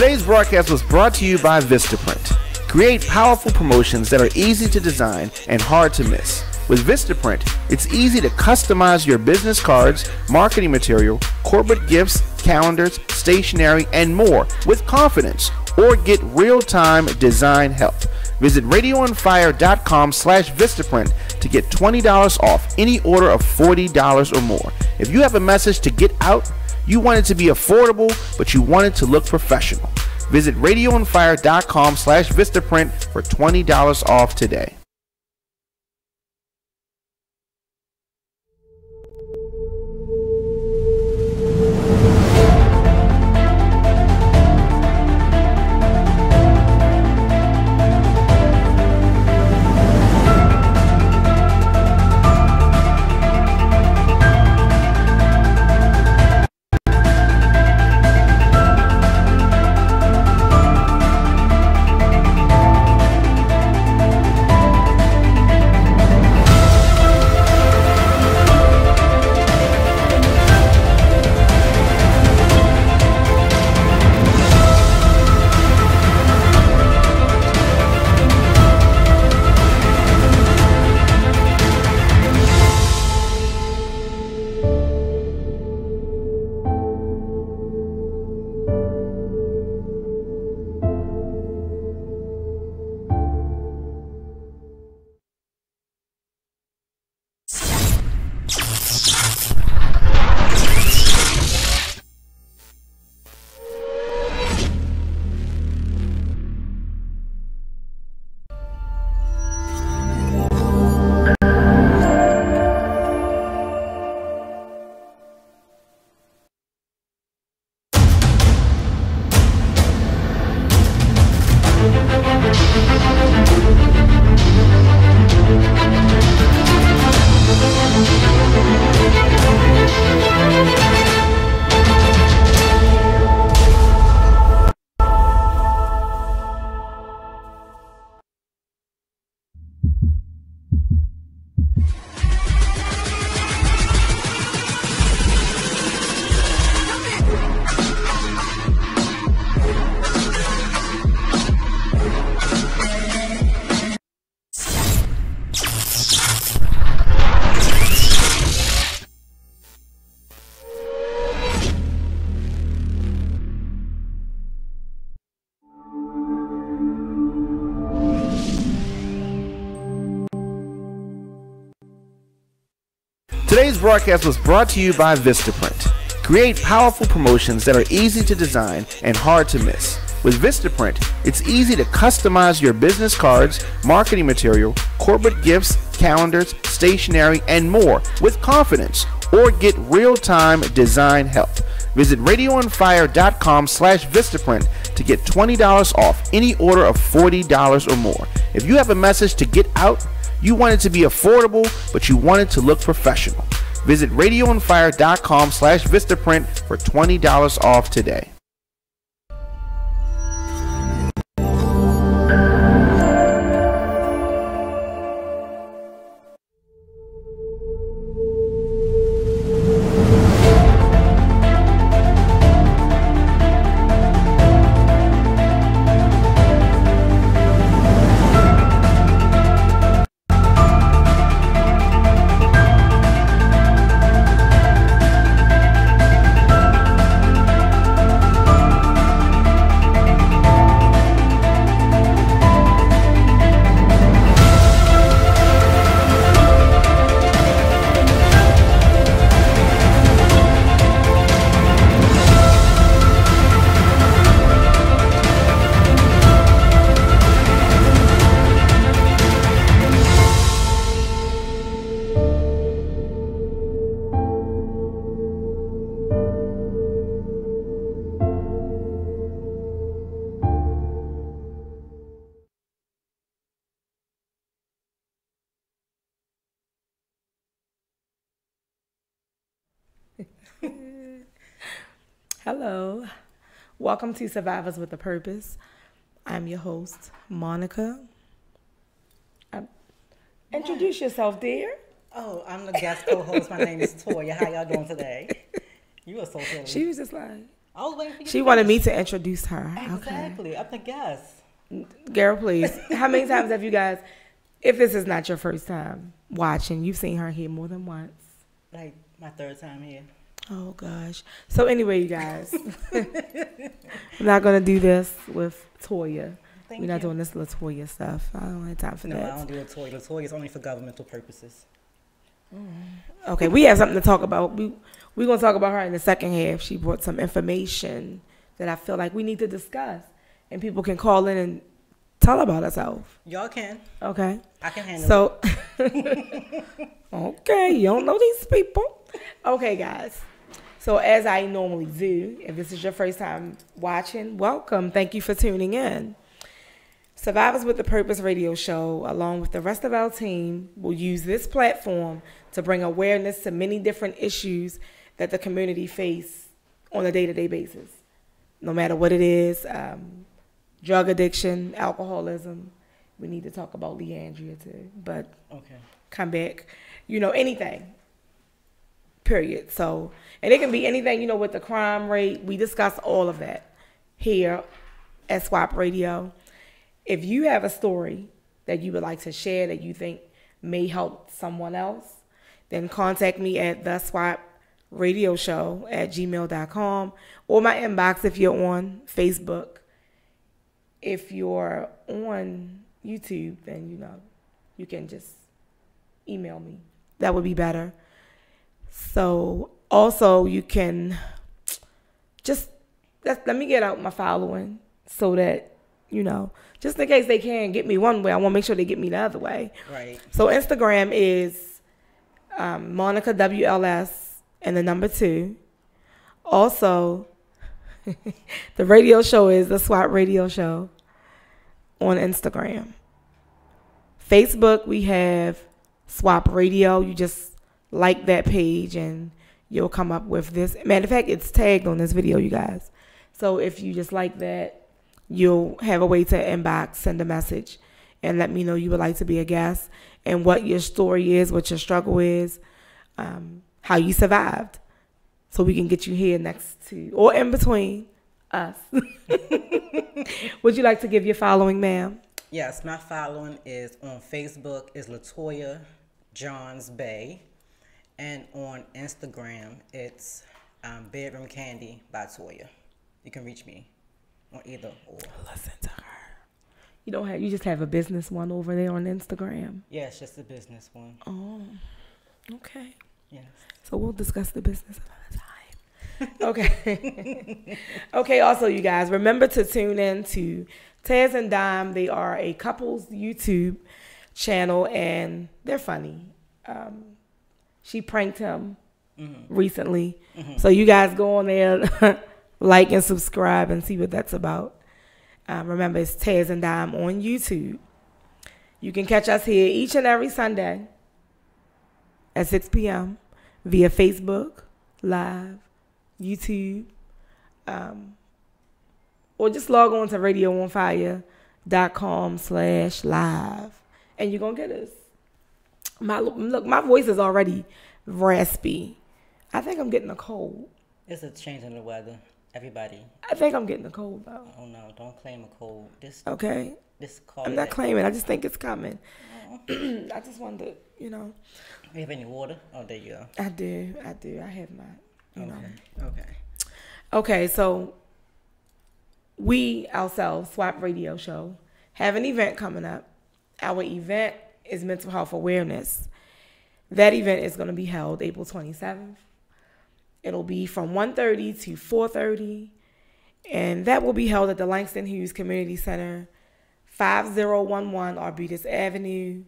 Today's broadcast was brought to you by Vistaprint. Create powerful promotions that are easy to design and hard to miss. With Vistaprint, it's easy to customize your business cards, marketing material, corporate gifts, calendars, stationery, and more with confidence, or get real-time design help. Visit radioonfire.com/Vistaprint to get $20 off any order of $40 or more. If you have a message to get out, you want it to be affordable, but you want it to look professional. Visit radioonfire.com/Vistaprint for $20 off today. Today's broadcast was brought to you by Vistaprint. Create powerful promotions that are easy to design and hard to miss. With Vistaprint, it's easy to customize your business cards, marketing material, corporate gifts, calendars, stationery, and more with confidence, or get real-time design help. Visit radioonfire.com/Vistaprint to get $20 off any order of $40 or more. If you have a message to get out, you want it to be affordable, but you want it to look professional. Visit radioonfire.com/Vistaprint for $20 off today. Hello, welcome to Survivors with a Purpose. I'm your host, Monica. Introduce yourself, dear. Oh, I'm the guest co-host. My name is Toya. How y'all doing today? You are so silly. She was just like, I was waiting for you. She wanted me to introduce her. Exactly. I'm the guest. Girl, please. How many times have you guys, if this is not your first time watching, you've seen her here more than once? Like my third time here. Oh, gosh. So anyway, you guys, we're not going to do this with Toya. We're not doing this LaToya stuff. I don't have time for that. No, I don't do LaToya. LaToya is only for governmental purposes. Okay, we have something to talk about. We're going to talk about her in the second half. She brought some information that I feel like we need to discuss. And people can call in and tell about herself. Y'all can. Okay. I can handle it. Okay, you don't know these people. Okay, guys. So as I normally do, if this is your first time watching, welcome. Thank you for tuning in. Survivors with the Purpose radio show, along with the rest of our team, will use this platform to bring awareness to many different issues that the community face on a day-to-day basis. No matter what it is, drug addiction, alcoholism. We need to talk about Leandria too, but come back. Anything. Period. So, and it can be anything, with the crime rate. We discuss all of that here at S.W.A.P Radio. If you have a story that you would like to share that you think may help someone else, then contact me at the S.W.A.P Radio Show at gmail.com or my inbox if you're on Facebook. If you're on YouTube, then you can just email me. That would be better. So also you can just let me get out my following so that just in case they can't get me one way, I want to make sure they get me the other way. Right. So Instagram is Monica WLS and the number 2. Also, the radio show is the S.W.A.P Radio Show on Instagram. Facebook, we have S.W.A.P Radio. You just like that page and you'll come up with this. Matter of fact, it's tagged on this video, you guys. So if you just like that, you'll have a way to inbox, send a message, and let me know you would like to be a guest and what your story is, what your struggle is, how you survived, so we can get you here next to or in between us. Would you like to give your following, ma'am? Yes, my following is on Facebook is LaToya Johns Bay, and on Instagram it's Bedroom Candy by Toya. You can reach me on either or. Listen to her. You just have a business one over there on Instagram? Yeah, it's just a business one. Oh, okay. Yes. So we'll discuss the business another time. Okay. Okay, also, you guys, remember to tune in to Taz and Dime. They are a couple's YouTube channel, and they're funny. She pranked him recently. So you guys go on there, like and subscribe and see what that's about. Remember, it's Taz and Dime on YouTube. You can catch us here each and every Sunday at 6 p.m. via Facebook Live, YouTube, or just log on to radioonfire.com/live, and you're going to get us. My voice is already raspy. I think I'm getting a cold. It's a change in the weather. Everybody. I think I'm getting a cold, though. Oh, no. Don't claim a cold. Okay. This cold. I'm not claiming. I just think it's coming. I just wanted to, You have any water? Oh, there you go. I do. I have my, Okay, so we ourselves, S.W.A.P Radio Show, have an event coming up. Our event is Mental Health Awareness. That event is going to be held April 27th. It'll be from 1:30 to 4:30, and that will be held at the Langston Hughes Community Center, 5011 Arbutus Avenue,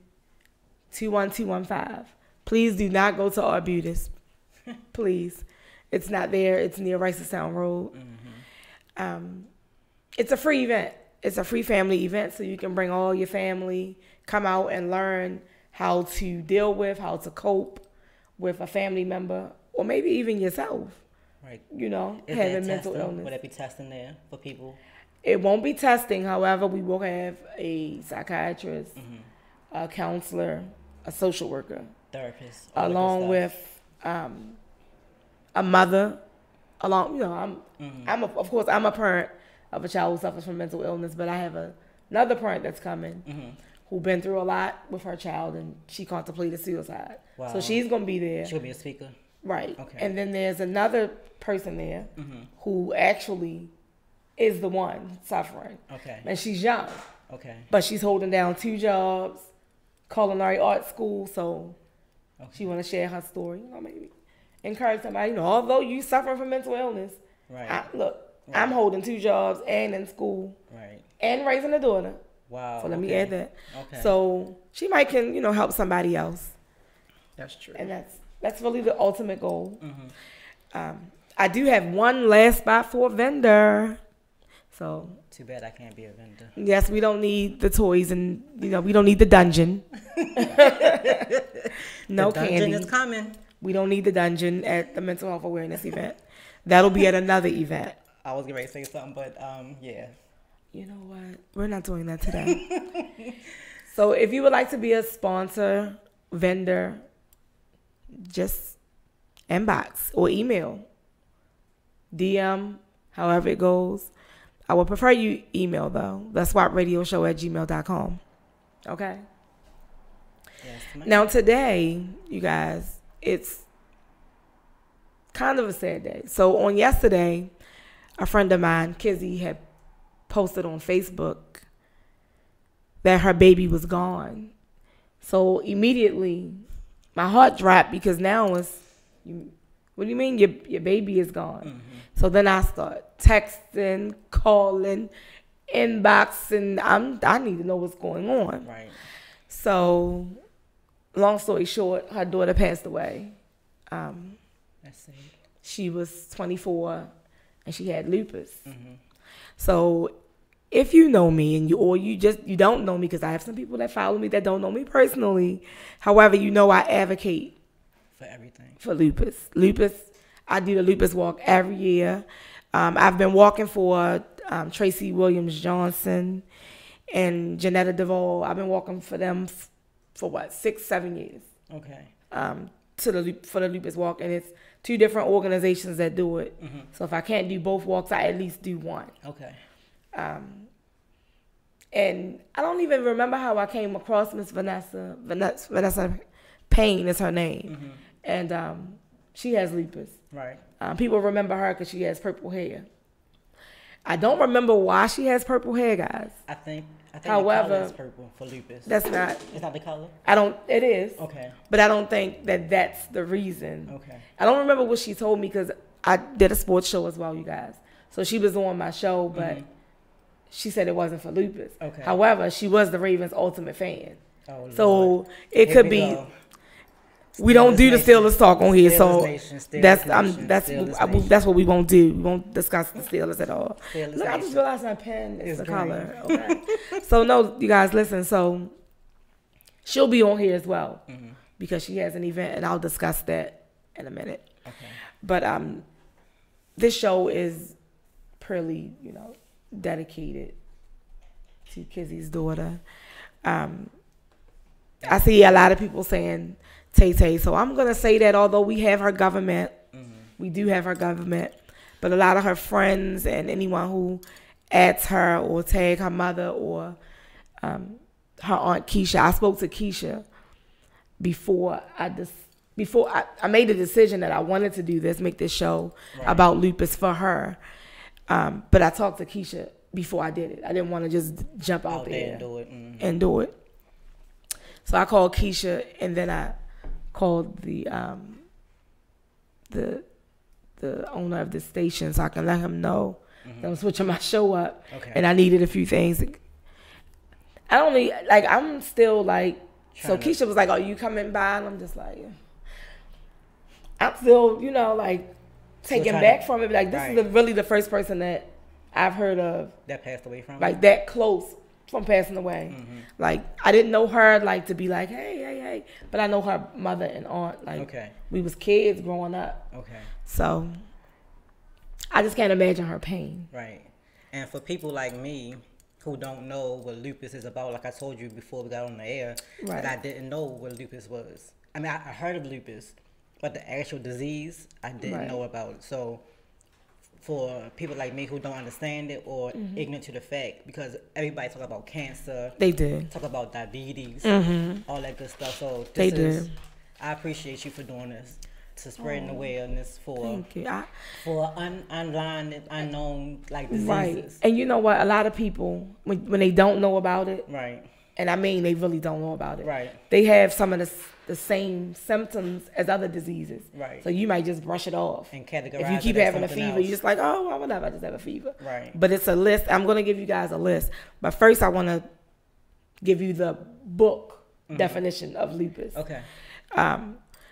21215. Please do not go to Arbutus. Please. It's not there. It's near Ricestown Road. It's a free event. It's a free family event, so you can bring all your family, come out and learn how to deal with, how to cope with a family member, or maybe even yourself. Right. Having mental illness. Would there be testing there for people? It won't be testing. However, we will have a psychiatrist, a counselor, a social worker, therapist, along with a mother along, you know, of course, I'm a parent of a child who suffers from mental illness, but I have another parent that's coming who been through a lot with her child, and she contemplated suicide. Wow. So she's going to be there. She'll be a speaker. Right. Okay. And then there's another person there who actually is the one suffering. Okay. And she's young. Okay. But she's holding down 2 jobs, culinary art school, so she want to share her story, you know, maybe encourage somebody, you know, although you suffer from mental illness, Right. I'm holding 2 jobs and in school, Right. and raising a daughter. Wow. So let me add that. Okay. So she might can, you know, help somebody else. That's true. And that's really the ultimate goal. I do have one last spot for a vendor. So Too bad I can't be a vendor. yes, we don't need the toys, and you know, we don't need the dungeon. No The dungeon candy. is coming. We don't need the dungeon at the mental health awareness event. That'll be at another event. I was getting ready to say something, but yeah. You know what? We're not doing that today. So if you would like to be a sponsor, vendor, just inbox or email, DM, however it goes. I would prefer you email though. The SWAPradioshow@gmail.com. Okay. Yes, Now today, you guys, it's kind of a sad day. So on yesterday, a friend of mine, Kizzy, had posted on Facebook that her baby was gone. So immediately, my heart dropped because now it's, what do you mean your baby is gone? So then I start texting, calling, inboxing. I need to know what's going on. Right. So, long story short, her daughter passed away. That's it. She was 24 and she had lupus. So if you know me and you don't know me, because I have some people that follow me that don't know me personally. However, you know I advocate For everything. for lupus. I do the lupus walk every year. I've been walking for Tracy Williams Johnson and Janetta Duvall. I've been walking for them for 6-7 years. Okay. For the lupus walk, and it's 2 different organizations that do it. So if I can't do both walks, I at least do one. Okay. And I don't even remember how I came across Miss Vanessa. Vanessa Payne is her name, and she has lupus. Right. People remember her because she has purple hair. I don't remember why she has purple hair, guys. I think However, the color is purple for lupus. That's not. It's not the color? It is. Okay. But I don't think that that's the reason. Okay. I don't remember what she told me because I did a sports show as well, you guys. So she was on my show, but she said it wasn't for lupus. Okay. However, she was the Ravens' ultimate fan. Oh, So Lord. it Here could we be. go. We don't do the Nation. Steelers talk on here, Steelers so Nation, Steelers Nation. that's what we won't do. We won't discuss the Steelers at all. Steelers Look, I just Nation. realized my pen is It's the green. color. Okay. So no, you guys listen. So she'll be on here as well because she has an event, and I'll discuss that in a minute. Okay. But this show is purely, dedicated to Kizzy's daughter. I see a lot of people saying Tay-Tay, so I'm going to say that although we have her government, we do have her government, but a lot of her friends and anyone who adds her or tag her mother or her aunt Keisha. I spoke to Keisha before I made the decision that I wanted to do this, make this show about lupus for her. But I talked to Keisha before I did it. I didn't want to just jump out there and do it. So I called Keisha, and then I called the owner of the station so I can let him know that I'm switching my show up, and I needed a few things. I'm still like, so Keisha was like, "Are you coming by?" And I'm just like, I'm still, taken back from it. Like, this is really the first person that I've heard of that passed away from like that close from passing away. Like, I didn't know her to be like, hey, but I know her mother and aunt. Like, we was kids growing up. Okay. So I just can't imagine her pain. Right. And for people like me who don't know what lupus is about, like I told you before we got on the air, that I didn't know what lupus was. I mean, I heard of lupus, but the actual disease I didn't know about. So for people like me who don't understand it or ignorant to the fact, because everybody talk about cancer. They do. Talk about diabetes, all that good stuff. So They this do. I appreciate you for doing this, to spreading awareness for Thank you. unknown like diseases. Right. And you know what? A lot of people, when they don't know about it, Right. and I mean they really don't know about it, Right. they have some of the same symptoms as other diseases. Right. So you might just brush it off. And categorize If you keep it as having a something fever, else. you're just like, oh, well, whatever, I just have a fever. Right. But it's a list. I'm going to give you guys a list. But first, I want to give you the book definition of lupus. Okay.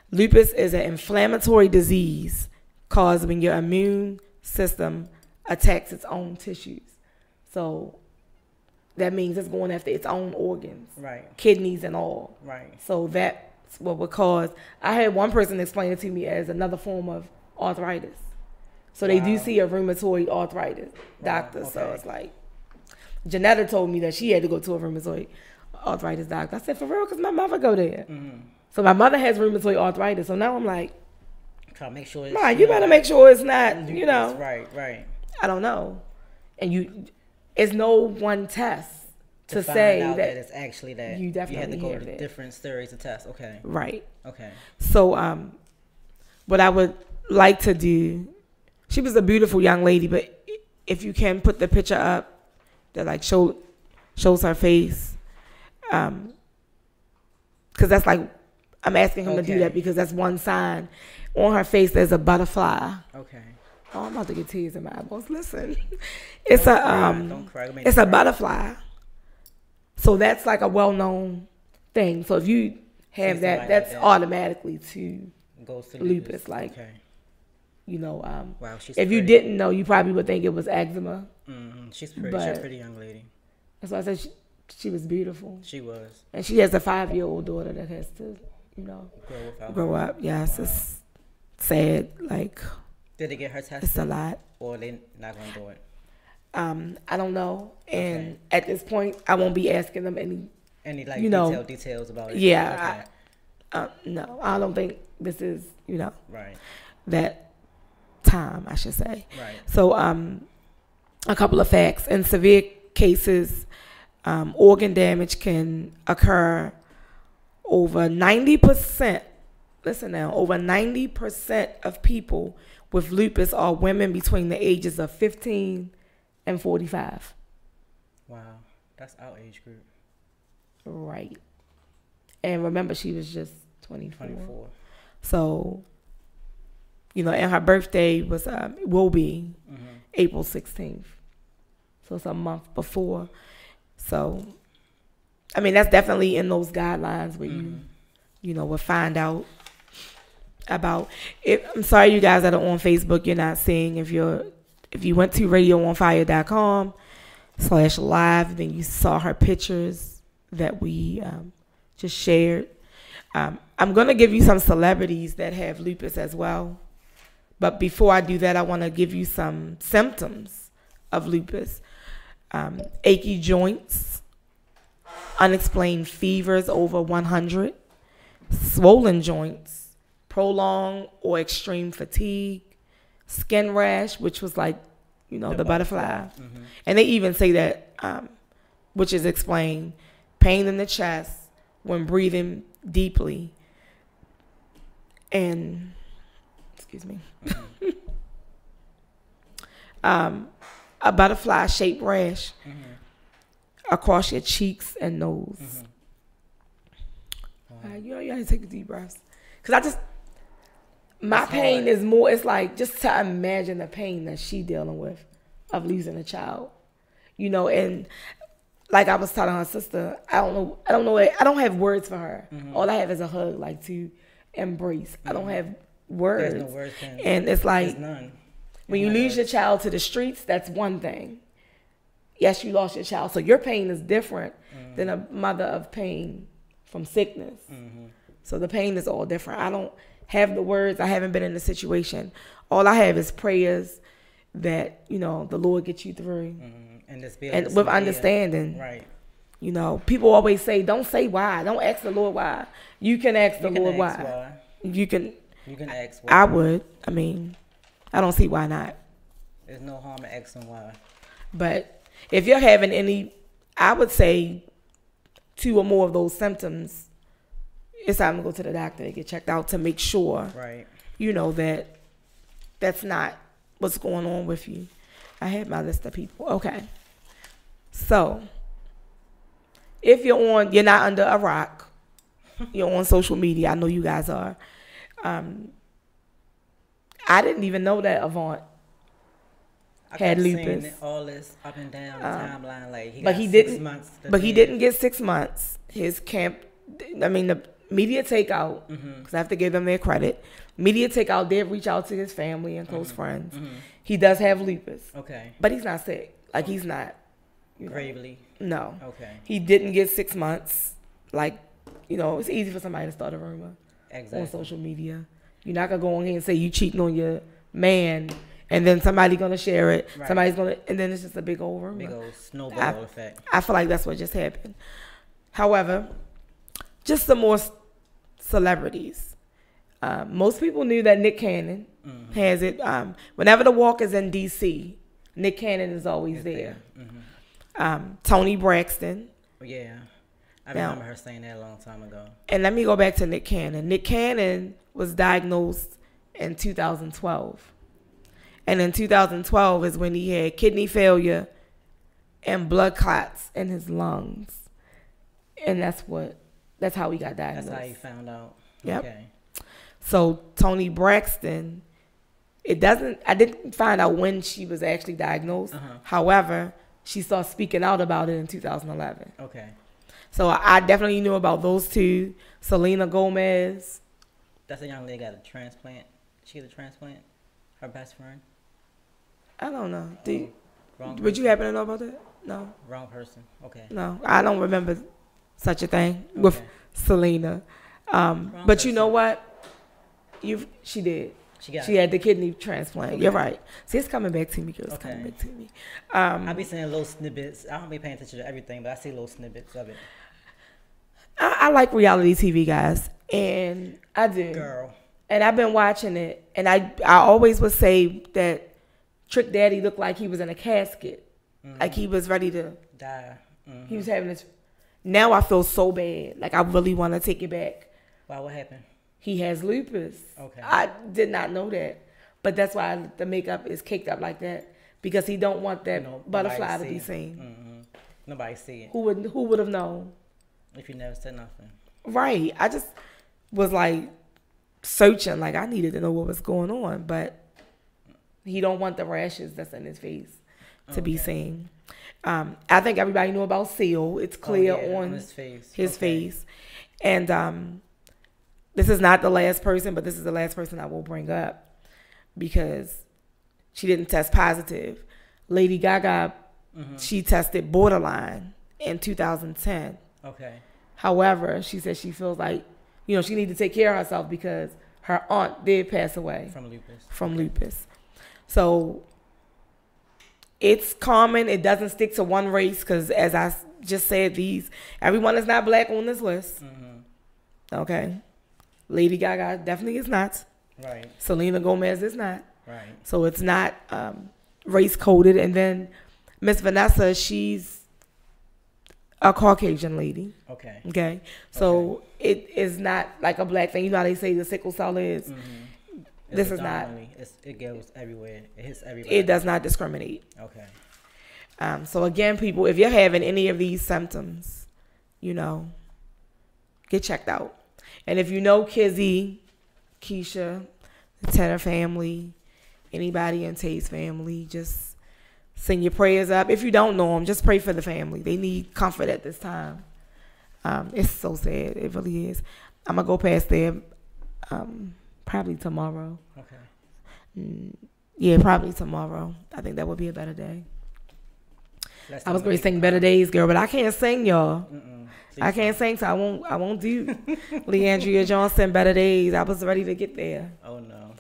Lupus is an inflammatory disease caused when your immune system attacks its own tissues. So that means it's going after its own organs, Right. kidneys and all. Right. So that's what would cause. I had one person explain it to me as another form of arthritis. So they do Wow. see a rheumatoid arthritis doctor. Wow, So okay. it's like, Janetta told me that she had to go to a rheumatoid arthritis doctor. I said, for real? Because my mother go there. So my mother has rheumatoid arthritis. So now I'm like, Try to make sure. nah, you better make sure it's not, lupus. you know. Right. Right. I don't know. And it's no one test to find say out that it's actually that you definitely had to go have to it. different series of tests. Okay. right. Okay. So what I would like to do, she was a beautiful young lady, but if you can put the picture up that like shows her face, because that's like, I'm asking him to do Okay. that because that's one sign. On her face there's a butterfly. Okay. Oh, I'm about to get tears in my eyeballs. Listen, it's a Don't cry. Don't it's a butterfly. So that's like a well-known thing. So if you have See that, somebody that's like that. automatically to Goes to lupus. Like, okay. you know, Wow. She's if you pretty. didn't know, you probably would think it was eczema. She's pretty. She's a but- pretty young lady. That's why I said she was beautiful. She was. And she has a 5-year-old daughter that has to, you know, Grow without grow her. up. Yes, it's sad. Like, Did they get her tested? it's a lot. Or they not gonna do it? I don't know. And Okay. at this point, I won't be asking them any. Any like You know, details about it? Yeah. Okay. No, I don't think this is, you know, Right. that time, I should say. Right. So, a couple of facts. In severe cases, organ damage can occur over 90%. Listen now, over 90% of people with lupus are women between the ages of 15 and 45. Wow. That's our age group. Right. And remember, she was just 24. 24. So, you know, and her birthday will be April 16th. So it's a month before. So, I mean, that's definitely in those guidelines where you know, will find out about it. I'm sorry, you guys that are on Facebook, you're not seeing. If you went to radioonfire.com/live, then you saw her pictures that we just shared. I'm going to give you some celebrities that have lupus as well. But before I do that, I want to give you some symptoms of lupus. Achy joints, unexplained fevers over 100, swollen joints, prolonged or extreme fatigue, skin rash, which was like, you know, the butterfly. And they even say that, which is explained, pain in the chest when breathing deeply, and, excuse me, a butterfly-shaped rash across your cheeks and nose. You know, you have to take a deep breaths. Because my pain is more, it's like, just to imagine the pain that she dealing with of losing a child. You know, and like I was telling her sister, I don't have words for her. All I have is a hug, like to embrace. I don't have words. There's no words. And it's like, There's none. when you lose your child to the streets, that's one thing. Yes, you lost your child. So your pain is different than a mother of pain from sickness. So the pain is all different. I don't have the words. I haven't been in the situation. All I have is prayers that, you know, the Lord gets you through. And With understanding. Right. You know, people always say, don't say why. Don't ask the Lord why. You can ask the Lord why. You can ask why. I would. I mean, I don't see why not. There's no harm in asking why. But if you're having any, I would say 2 or more of those symptoms, it's time to go to the doctor to get checked out to make sure, Right. you know, that that's not what's going on with you. I had my list of people. Okay. So, if you're not under a rock, you're on social media. I know you guys are. I didn't even know that Avant had lupus. Seeing all this up and down the timeline, like he But got he 6 didn't. months. But he didn't get 6 months. His camp, I mean, the media takeout, because I have to give them their credit. Media takeout did reach out to his family and close friends. He does have lupus. Okay. But he's not sick. Like, he's not. Gravely. No. Okay. He didn't get 6 months. Like, you know, it's easy for somebody to start a rumor Exactly. on social media. You're not going to go on here and say you cheating on your man, and then somebody's going to share it. Right. Somebody's going to, and then it's just a big old rumor. Big old snowball effect. I feel like that's what just happened. However, just some more celebrities. Most people knew that Nick Cannon has it. Whenever the walk is in D.C., Nick Cannon is always there. Toni Braxton. Yeah. I remember her saying that a long time ago. And let me go back to Nick Cannon. Nick Cannon was diagnosed in 2012. And in 2012 is when he had kidney failure and blood clots in his lungs. And that's how he got diagnosed. That's how you found out. Yep. Okay. So Toni Braxton, I didn't find out when she was actually diagnosed. However, she started speaking out about it in 2011. Okay. So I definitely knew about those 2. Selena Gomez. That's a young lady got a transplant. She had a transplant? Her best friend? I don't know. Wrong Would person. you happen to know about that? No. Wrong person. Okay. No. I don't remember such a thing with Selena. But you know what? She did. She had the kidney transplant. Okay. You're right. See, it's coming back to me, girl. It's coming back to me. I be seeing little snippets. I don't be paying attention to everything, but I see little snippets of it. I like reality TV, guys. And I do. Girl. And I've been watching it. And I always would say that Trick Daddy looked like he was in a casket. Like he was ready to die. He was having this. Now I feel so bad. Like I really want to take it back. Why? What happened? He has lupus. Okay. I did not know that. But that's why the makeup is caked up like that. Because he don't want that butterfly to be seen. Nobody see it. Who would have known? If you never said nothing. Right. I just was like searching. Like I needed to know what was going on. But he don't want the rashes that's in his face to be seen. I think everybody knew about Seal. It's clear on his face. And this is not the last person, but this is the last person I will bring up because she didn't test positive. Lady Gaga, she tested borderline in 2010. Okay. However, she said she feels like, she needs to take care of herself because her aunt did pass away. From lupus. So it's common. It doesn't stick to one race because, as I just said, everyone is not black on this list. Okay. Lady Gaga definitely is not. Right. Selena Gomez is not. Right. So it's not race coded. And then Miss Vanessa, she's a Caucasian lady. Okay. Okay. So it is not like a black thing. You know how they say the sickle cell is? This is not. It goes everywhere. It hits everybody. It does not discriminate. Okay. So again, people, if you're having any of these symptoms, get checked out. And if you know Kizzy, Keisha, the Tanner family, anybody in Tay's family, just send your prayers up. If you don't know them, just pray for the family. They need comfort at this time. It's so sad. It really is. I'm going to go past there probably tomorrow. Okay. Yeah, probably tomorrow. I think that would be a better day. I was going to sing Better Days, girl, but I can't sing, y'all. I can't sing, so I won't do Leandria Johnson Better Days. I was ready to get there. Oh, no.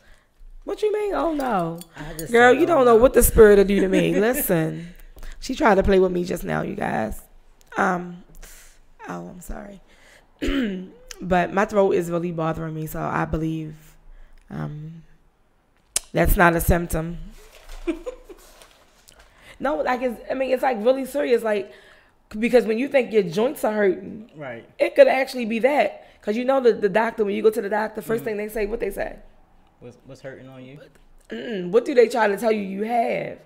What you mean? Oh, no. Girl, you don't know what the spirit will do to me. Listen, she tried to play with me just now, you guys. I'm sorry. But my throat is really bothering me, so I believe that's not a symptom. No, like it's like really serious. Like, because when you think your joints are hurting, Right. it could actually be that. Because you know the doctor, when you go to the doctor, first thing they say, what they say? What's hurting on you? What do they try to tell you have?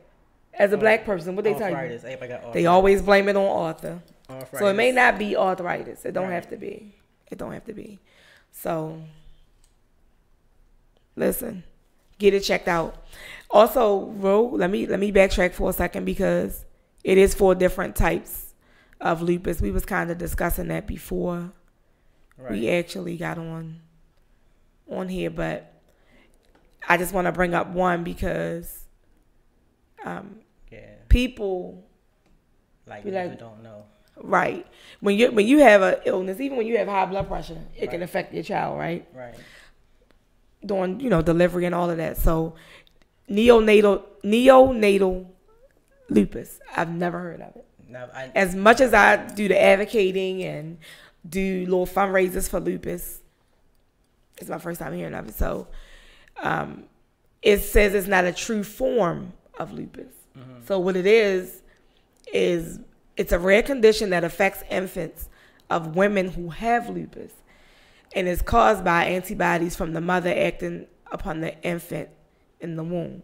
As a black person, what they tell you? Everybody got arthritis. They always blame it on Arthur. Arthritis. So it may not be arthritis. It don't Right. have to be. It don't have to be. So, listen, get it checked out. Also, Ro, let me backtrack for a second because it is 4 different types of lupus. We was kind of discussing that before we actually got on here, but I just want to bring up one because people you don't know. Right. When you have an illness, even when you have high blood pressure, it can affect your child, right? Right. During, delivery and all of that. So neonatal lupus, I've never heard of it. No, As much as I do the advocating and do little fundraisers for lupus, it's my first time hearing of it. So it says it's not a true form of lupus. Mm-hmm. So what it is it's a rare condition that affects infants of women who have lupus and is caused by antibodies from the mother acting upon the infant in the womb.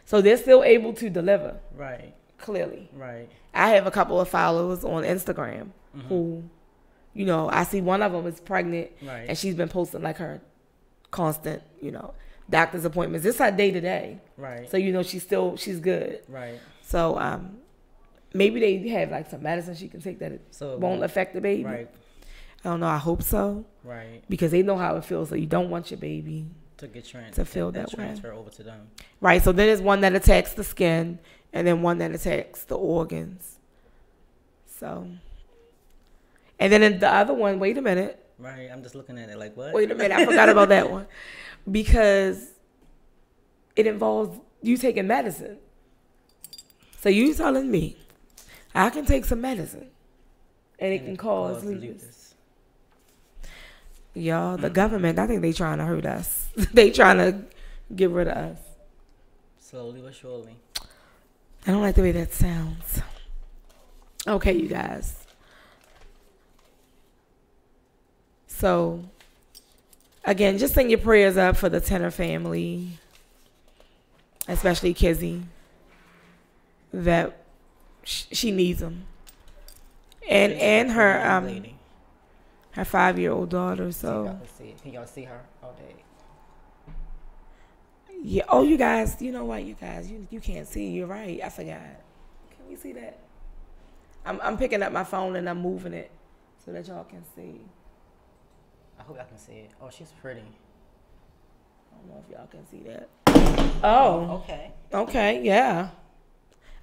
So they're still able to deliver. Right. Clearly. Right. I have a couple of followers on Instagram who, I see one of them is pregnant and she's been posting like her constant, doctor's appointments. It's her day to day. Right. So, she's good. Right. So, maybe they have like some medicine she can take that it won't affect the baby. Right. I don't know. I hope so. Right. Because they know how it feels. So you don't want your baby to feel that way. Transfer over to them. Right. So then there's one that attacks the skin and then one that attacks the organs. So. And then in the other one, wait a minute. Right. I'm just looking at it like, what? Wait a minute. I forgot about that one. Because it involves you taking medicine. So you telling me I can take some medicine and it can cause lupus. Y'all, the government, I think they trying to hurt us. They trying to get rid of us. Slowly but surely. I don't like the way that sounds. Okay, you guys. So, again, just send your prayers up for the Tenor family, especially Kizzy, that she needs them, and her her 5-year-old daughter. So can y'all see her all day? Yeah. Oh, you guys. You know what, you guys? You can't see. You're right. I forgot. Can we see that? I'm picking up my phone and I'm moving it so that y'all can see. I hope y'all can see it. Oh, she's pretty. I don't know if y'all can see that. Oh. Okay. Okay. Yeah.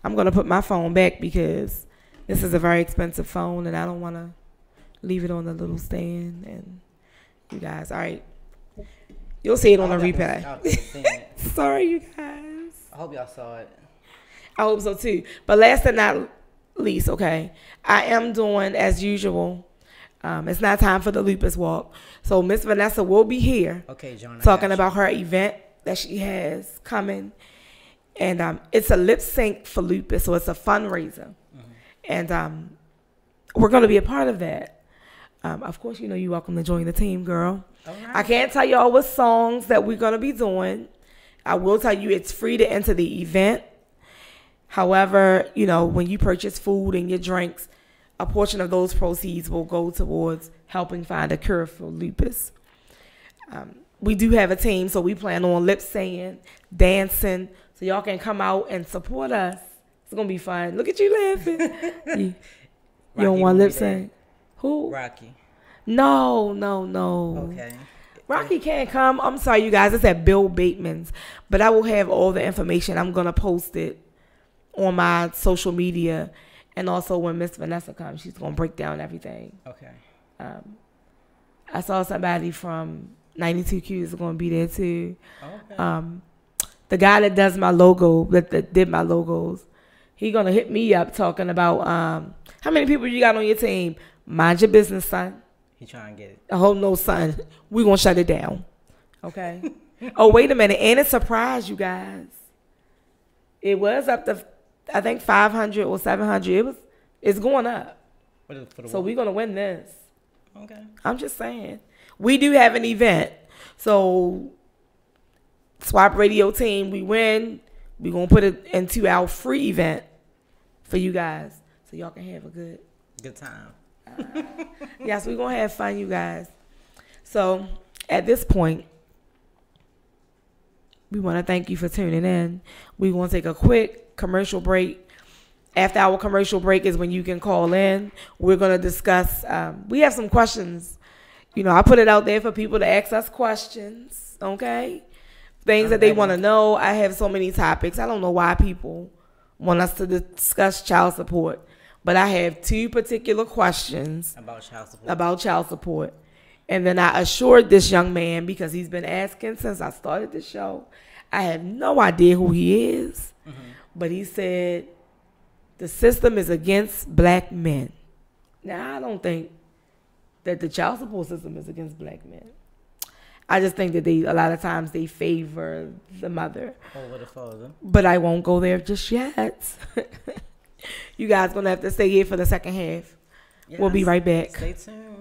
I'm going to put my phone back because this is a very expensive phone and I don't want to leave it on the little stand. And you guys, all right. You'll see it on the replay. Sorry, you guys. I hope y'all saw it. I hope so too. But last but not least, okay, I am doing as usual. It's not time for the Lupus Walk. So Miss Vanessa will be here talking about her event that she has coming. And it's a lip sync for lupus, so it's a fundraiser. And we're going to be a part of that. Of course, you're welcome to join the team, girl. Right. I can't tell y'all what songs that we're going to be doing. I will tell you it's free to enter the event. However, when you purchase food and your drinks, a portion of those proceeds will go towards helping find a cure for lupus. We do have a team, so we plan on lip syncing, dancing, so y'all can come out and support us. It's going to be fun. Look at you laughing. You don't want lip sync? Who? Rocky. No. Okay. Rocky can't come. I'm sorry, you guys. It's at Bill Bateman's. But I will have all the information. I'm going to post it on my social media. And also when Miss Vanessa comes, she's going to break down everything. Okay. I saw somebody from 92Q is going to be there too. Okay. The guy that does my logo, that did my logos, he going to hit me up talking about how many people you got on your team. Mind your business, son. He trying to get it. Oh, no, son. We going to shut it down. Okay? Oh, wait a minute. And it's a surprise, you guys. It was up to, I think, 500 or 700. It's going up. So we're going to win this. Okay. I'm just saying. We do have an event. So S.W.A.P radio team, we win. We're going to put it into our free event for you guys. So y'all can have a good time. Yes, we're going to have fun, you guys. So at this point, we want to thank you for tuning in. We're going to take a quick commercial break. After our commercial break is when you can call in. We're going to discuss, we have some questions. You know, I put it out there for people to ask us questions, okay? Things that they want to know. I have so many topics. I don't know why people want us to discuss child support. But I have 2 particular questions about child support. And then I assured this young man, because he's been asking since I started the show. I have no idea who he is. Mm-hmm. But he said, the system is against black men. Now, I don't think that the child support system is against black men. I just think that a lot of times they favor the mother over the father. But I won't go there just yet. You guys going to have to stay here for the second half. Yes. We'll be right back. Stay tuned.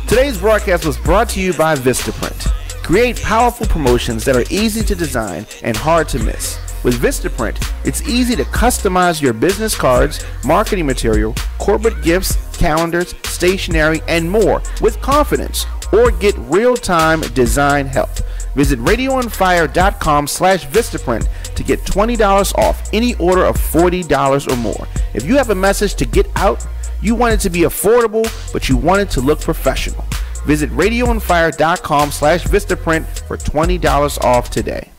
Today's broadcast was brought to you by Vistaprint. Create powerful promotions that are easy to design and hard to miss. With Vistaprint, it's easy to customize your business cards, marketing material, corporate gifts, calendars, stationery, and more with confidence, or get real-time design help. Visit radioonfire.com/Vistaprint to get $20 off any order of $40 or more. If you have a message to get out, you want it to be affordable, but you want it to look professional. Visit radioonfire.com/Vistaprint for $20 off today.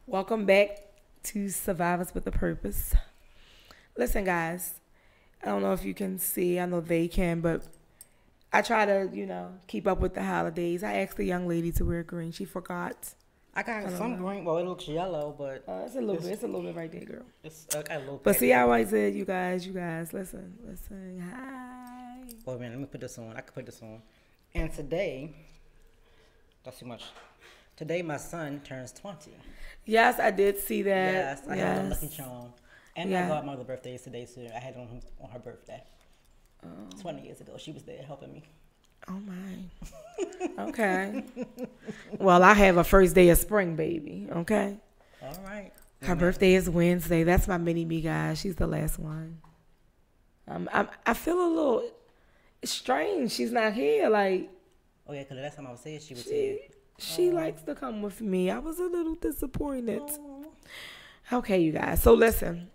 Welcome back to Survivors with a Purpose. Listen, guys, I don't know if you can see, I know they can, but I try to, keep up with the holidays. I asked the young lady to wear green. She forgot. I got some green. Well, it looks yellow, but it's a little bit. It's a little bit right there, girl. It's got a little. But see how I said, you guys, listen. Hi. Wait a minute, let me put this on. I can put this on. And today, that's too much. Today, my son turns 20. Yes, I did see that. Yes, I have a lucky charm. And my godmother's birthday is today, too. I had it on her birthday. 20 years ago, she was there helping me. Oh, my. Okay. Well, I have a first day of spring, baby. Okay. All right. Her birthday is Wednesday. That's my mini me, guys. She's the last one. I feel a little strange. She's not here. Like, oh yeah, because the last time I was here, she was here. She likes to come with me. I was a little disappointed. Okay, you guys. So listen,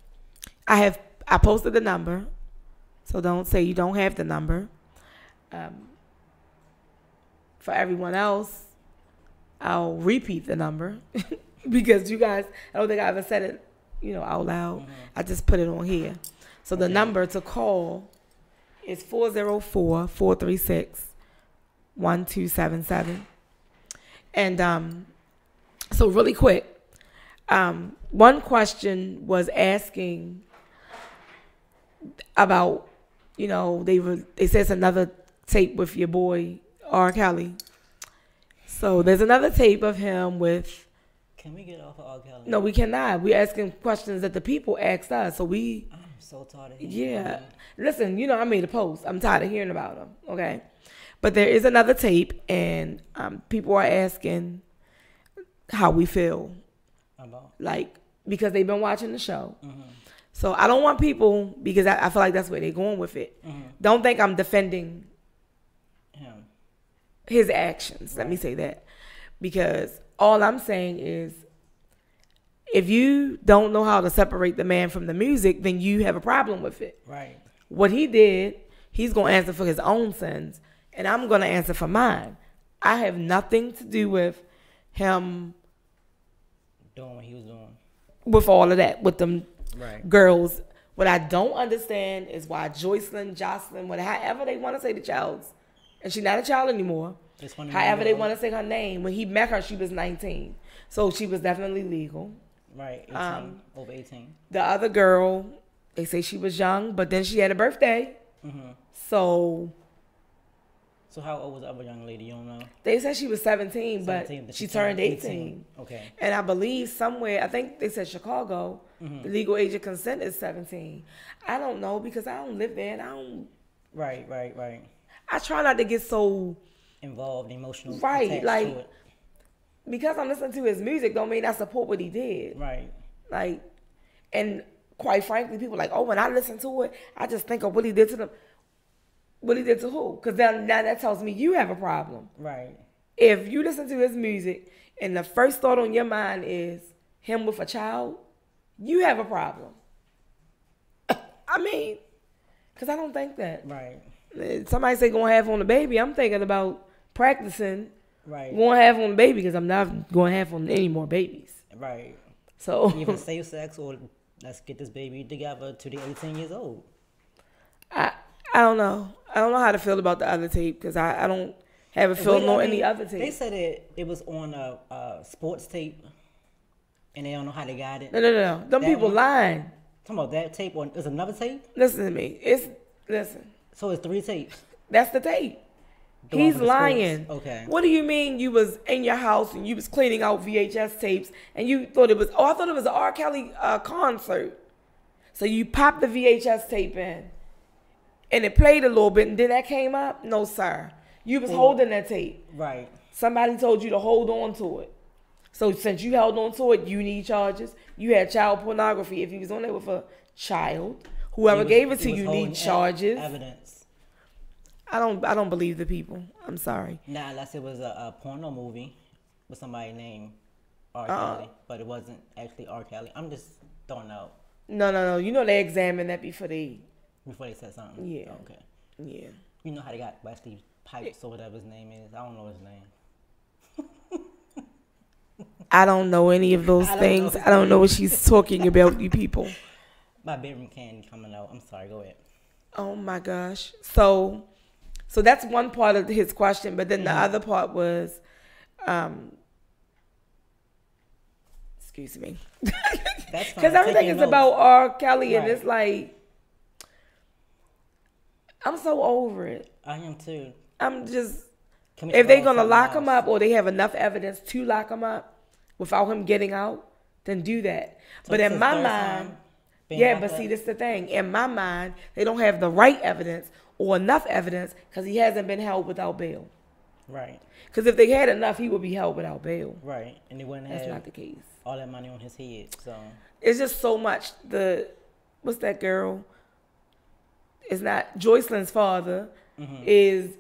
I posted the number, so don't say you don't have the number. For everyone else, I'll repeat the number because you guys, I don't think I ever said it, out loud. Mm-hmm. I just put it on here. So the number to call is 404-436-1277. And so really quick, one question was asking about, they said it's another tape with your boy R. Kelly. So there's another tape of him with. Can we get off of R. Kelly? No, we cannot. We're asking questions that the people asked us. So I'm so tired of hearing. Yeah. Listen, I made a post. I'm tired of hearing about him. Okay. But there is another tape, and people are asking how we feel. About? Like, because they've been watching the show. Mm-hmm. So I don't want people, because I feel like that's where they're going with it. Mm-hmm. Don't think I'm defending his actions. Right. Let me say that. Because all I'm saying is, if you don't know how to separate the man from the music, then you have a problem with it. Right. What he did, he's going to answer for his own sins, and I'm going to answer for mine. I have nothing to do with him doing what he was doing. With all of that, with them girls. What I don't understand is why Jocelyn, however they want to say the child's, and she's not a child anymore. However they want to say her name. When he met her, she was 19. So she was definitely legal. Right, 18, over 18. The other girl, they say she was young, but then she had a birthday. Mm-hmm. So how old was the other young lady? You don't know? They said she was 17, but she turned 18. Okay. And I believe somewhere, I think they said Chicago, the legal age of consent is 17. I don't know, because I don't live there, and I don't. Right. I try not to get so involved, emotional, right? Like, to it. Because I'm listening to his music, don't mean I support what he did. Right. Like, and quite frankly, people are like, oh, when I listen to it, I just think of what he did to them. What he did to who? Because now that tells me you have a problem. Right. If you listen to his music and the first thought on your mind is him with a child, you have a problem. I mean, because I don't think that. Right. Somebody say going to have on the baby, I'm thinking about practicing. Right. Going to have on the baby, because I'm not going to have on any more babies. Right. So even safe sex, or let's get this baby together to the 18 years old. I don't know. I don't know how to feel about the other tape, because I don't have a feeling on any other tape. They said it was on a sports tape, and they don't know how they got it. No. Them people lying. Talking about that tape, or is another tape? Listen to me. Listen. So it's 3 tapes. That's the tape. He's lying. Sports. Okay. What do you mean you was in your house and you was cleaning out VHS tapes and you thought it was, I thought it was an R. Kelly concert. So you popped the VHS tape in and it played a little bit and then that came up? No, sir. You was holding that tape. Right. Somebody told you to hold on to it. So since you held on to it, you need charges. You had child pornography. If you was on there with a child, whoever gave it to you need charges. Evidence. I don't believe the people. I'm sorry. Nah, unless it was a porno movie with somebody named R. Kelly, but it wasn't actually R. Kelly. I'm just throwing out. No. You know they examined that before they said something. Yeah. Okay. Yeah. You know how they got Wesley Pipes or whatever his name is. I don't know his name. I don't know any of those things. I don't know what she's talking about, you people. My bedroom candy coming out. I'm sorry. Go ahead. Oh my gosh. So that's one part of his question, but then the other part was, excuse me, because everything is about R. Kelly, and it's like, I'm so over it. I am too. I'm just, if they're gonna lock him up, or they have enough evidence to lock him up without him getting out, then do that. So but in my mind, but see, this is the thing. In my mind, they don't have the right evidence or enough evidence because he hasn't been held without bail. Right. Because if they had enough, he would be held without bail. Right. And they wouldn't That's have not the case. all that money on his head. So It's just so much. What's that girl? It's not Joycelyn's father is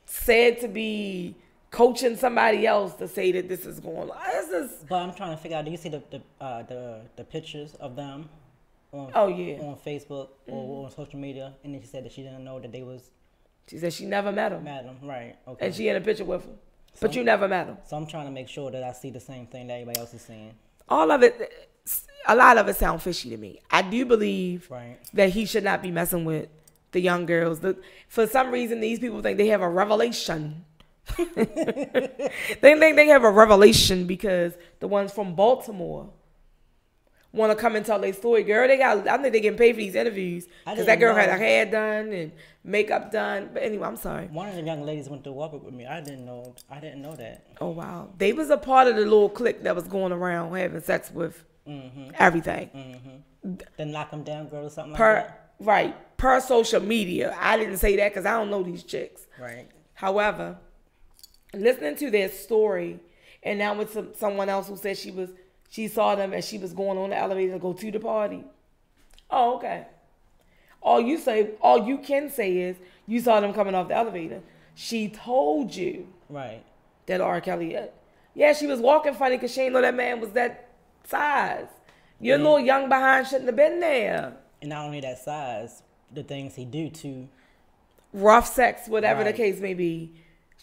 said to be coaching somebody else to say that this is going on. But I'm trying to figure out. Do you see the pictures of them on on Facebook or on social media? And then she said that she didn't know that they was. She said she never met him. Right? Okay. And she had a picture with him, but you never met him. So I'm trying to make sure that I see the same thing that everybody else is seeing. All of it, a lot of it sounds fishy to me. I do believe Right. that he should not be messing with the young girls. For some reason, these people think they have a revelation. They think they have a revelation because the ones from Baltimore want to come and tell their story. Girl, I think they getting paid for these interviews because that girl had her hair done and makeup done. But anyway, I'm sorry. One of the young ladies went to Whopper with me. I didn't know that. Oh wow, they was a part of the little clique that was going around having sex with everything. Then knock them down, girl, or something like that. Right, per social media. I didn't say that because I don't know these chicks. Right. However, listening to their story, and now with someone else who said she saw them as she was going on the elevator to go to the party. Oh, okay. All you can say is you saw them coming off the elevator. She told you. Right. That R. Kelly. Yeah, she was walking funny because she didn't know that man was that size. Your little young behind shouldn't have been there. And not only that size, the things he do to. Rough sex, whatever the case may be.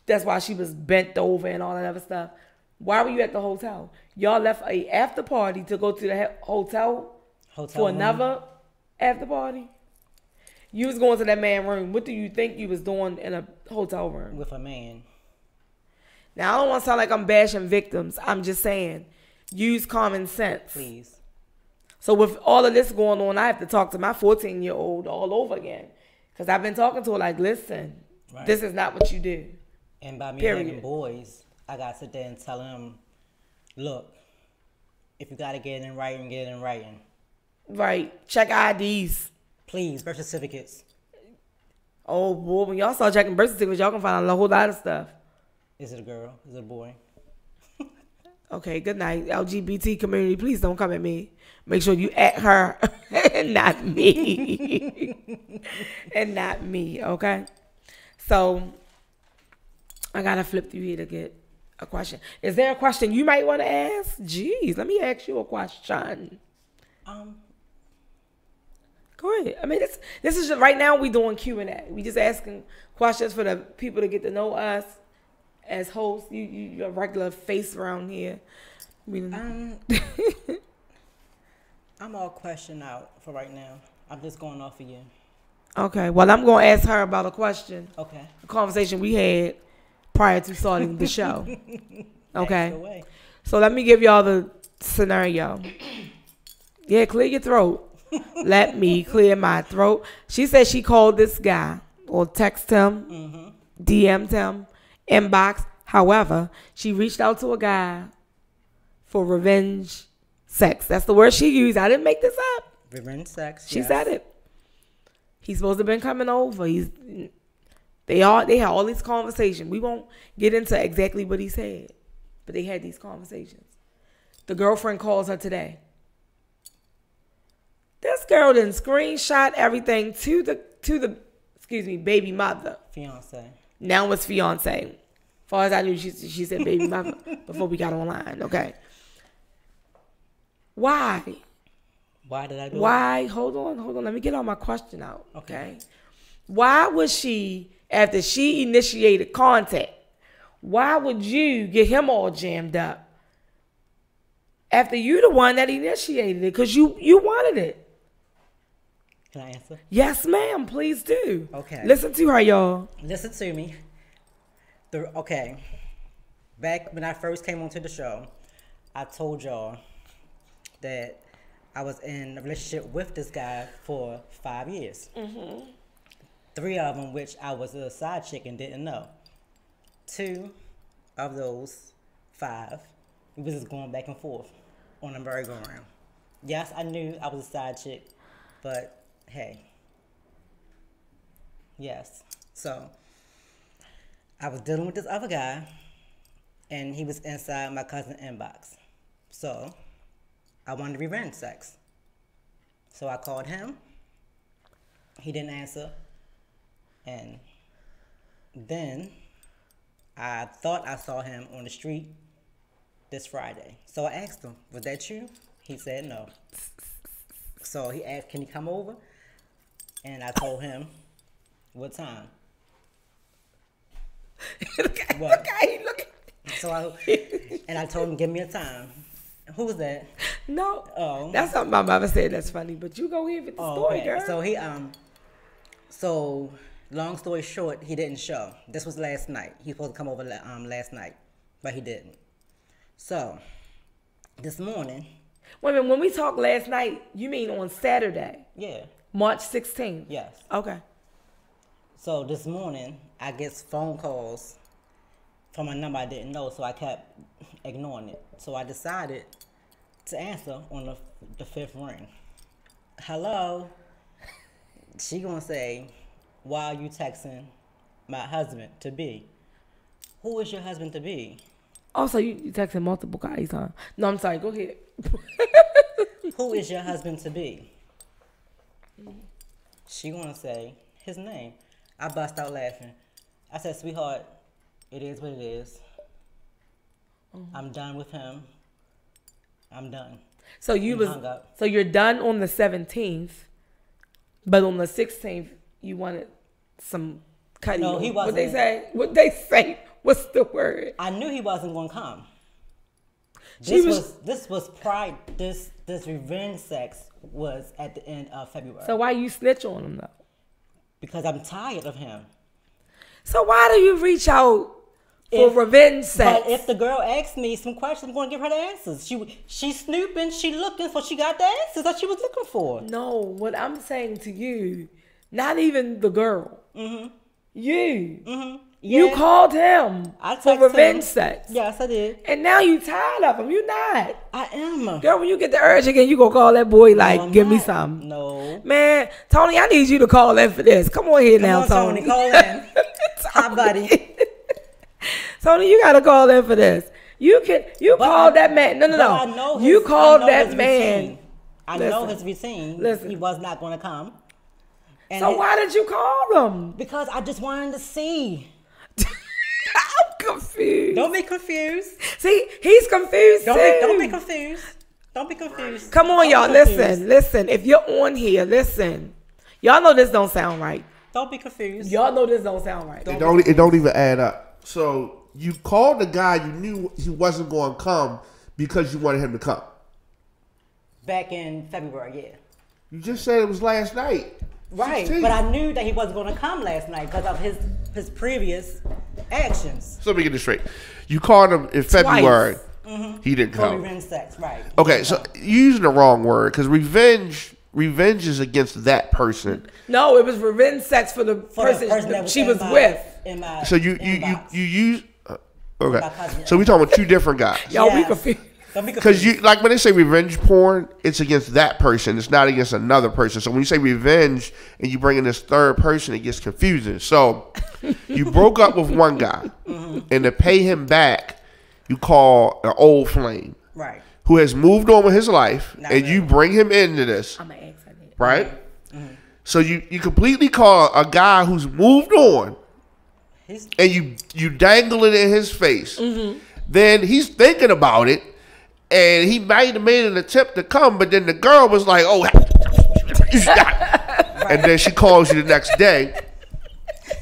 That's why she was bent over and all that other stuff. Why were you at the hotel? Y'all left a after party to go to the hotel for another after party? You was going to that man's room. What do you think you was doing in a hotel room? With a man. Now, I don't want to sound like I'm bashing victims. I'm just saying, use common sense. Please. So with all of this going on, I have to talk to my 14-year-old all over again. Because I've been talking to her like, listen, this is not what you do. And by me having boys, I got to sit there and tell them, look, if you got to get it in writing, get it in writing. Right. Check IDs. Please, birth certificates. Oh, boy, when y'all start checking birth certificates, y'all can find out a whole lot of stuff. Is it a girl? Is it a boy? Okay, good night. LGBT community, please don't come at me. Make sure you at her and not me. And not me, okay? So, I got to flip through here to get a question. Is there a question you might want to ask? Jeez, let me ask you a question. Go ahead. I mean, this is just, right now we doing Q&A. We just asking questions for the people to get to know us as hosts. You're a regular face around here. I'm all questioned out for right now. I'm just going off of you. Okay. Well, I'm going to ask her about a question. Okay. A conversation we had prior to starting the show. Okay. So let me give y'all the scenario. Yeah, clear your throat. Let me clear my throat. She said she called this guy or text him, DM'd him, inbox. However, she reached out to a guy for revenge sex. That's the word she used. I didn't make this up. Revenge sex. She said it. He's supposed to have been coming over. They had all these conversations. We won't get into exactly what he said, but they had these conversations. The girlfriend calls her today. This girl didn't screenshot everything to the baby mother. Fiance. Now it's fiance. As far as I knew, she said baby mother before we got online. Okay. Why? Why did I do it? Why? Hold on. Let me get all my question out. Okay. Why was she, after she initiated contact, why would you get him all jammed up after you the one that initiated it? Because you wanted it. Can I answer? Yes, ma'am. Please do. Okay. Listen to her, y'all. Listen to me. Okay. Back when I first came onto the show, I told y'all that I was in a relationship with this guy for 5 years. 3 of them, which I was a side chick and didn't know. 2 of those 5, we was just going back and forth on a merry-go-round. Yes, I knew I was a side chick, but hey. Yes. So, I was dealing with this other guy, and he was inside my cousin's inbox. So I wanted revenge sex. So I called him. He didn't answer. And then I thought I saw him on the street this Friday. So I asked him, was that you? He said no. So he asked, can he come over? And I told him, what time? Look at him. So I told him, give me a time. Who was that? No. Oh. That's something my mother said that's funny, but you go ahead with the story, okay. girl. So long story short, he didn't show. This was last night. He was supposed to come over last night, but he didn't. So this morning. Wait a minute, when we talked last night, you mean on Saturday? Yeah. March 16th? Yes. Okay. So this morning, I get phone calls from a number I didn't know, so I kept ignoring it. So I decided to answer on the fifth ring. Hello? She gonna say, why are you texting my husband to be? Who is your husband to be? Oh, so you texting multiple guys, huh? No, I'm sorry. Go ahead. Who is your husband to be? She gonna say his name. I bust out laughing. I said, sweetheart, it is what it is. I'm done with him. I'm done. So you're done on the 17th, but on the 16th you wanted some cutting. No, he wasn't. What they say? What's the word? I knew he wasn't gonna come. This revenge sex was at the end of February. So why you snitch on him though? Because I'm tired of him. So why do you reach out for revenge sex? But if the girl asks me some questions, I'm going to give her the answers. She's snooping, she looking, so she got the answers that she was looking for. No, what I'm saying to you, not even the girl. Mm-hmm. You. Mm-hmm. Yeah. You called him for revenge sex. Yes, I did. And now you tired of him. You not. I am. Girl, when you get the urge again, you gonna call that boy like, give me some. No. Man, Tony, I need you to call in for this. Come on here now, Tony. Call in. Hi, buddy. Tony, you gotta call in for this. You called that man. No. You called that man. I know his routine. Listen. He was not gonna come. And so why did you call him? Because I just wanted to see. I'm confused. Don't be confused. See, he's confused too. Don't be confused. Don't be confused. Come on, y'all. Listen. If you're on here, listen. Y'all know this don't sound right. Don't be confused. Y'all know this don't sound right. It don't even add up. So you called the guy you knew he wasn't going to come because you wanted him to come. Back in February, yeah. You just said it was last night. Right, 16. but I knew that he wasn't going to come last night because of his previous actions. So let me get this straight. You called him in February. Mm-hmm. He didn't come. For revenge sex, right. Okay, so you're using the wrong word because revenge is against that person. No, it was revenge sex for the person that she was with. So you use okay. So we talking about two different guys. Y'all, we confused. Because you like when they say revenge porn, it's against that person. It's not against another person. So when you say revenge and you bring in this third person, it gets confusing. So you broke up with one guy, and to pay him back, you call an old flame, right? Who has moved on with his life, and you bring him into this, I'm an ex, I did. right? Mm-hmm. So you completely call a guy who's moved on, and you dangle it in his face. Mm-hmm. Then he's thinking about it. And he might have made an attempt to come, but then the girl was like, "Oh," and then she calls you the next day,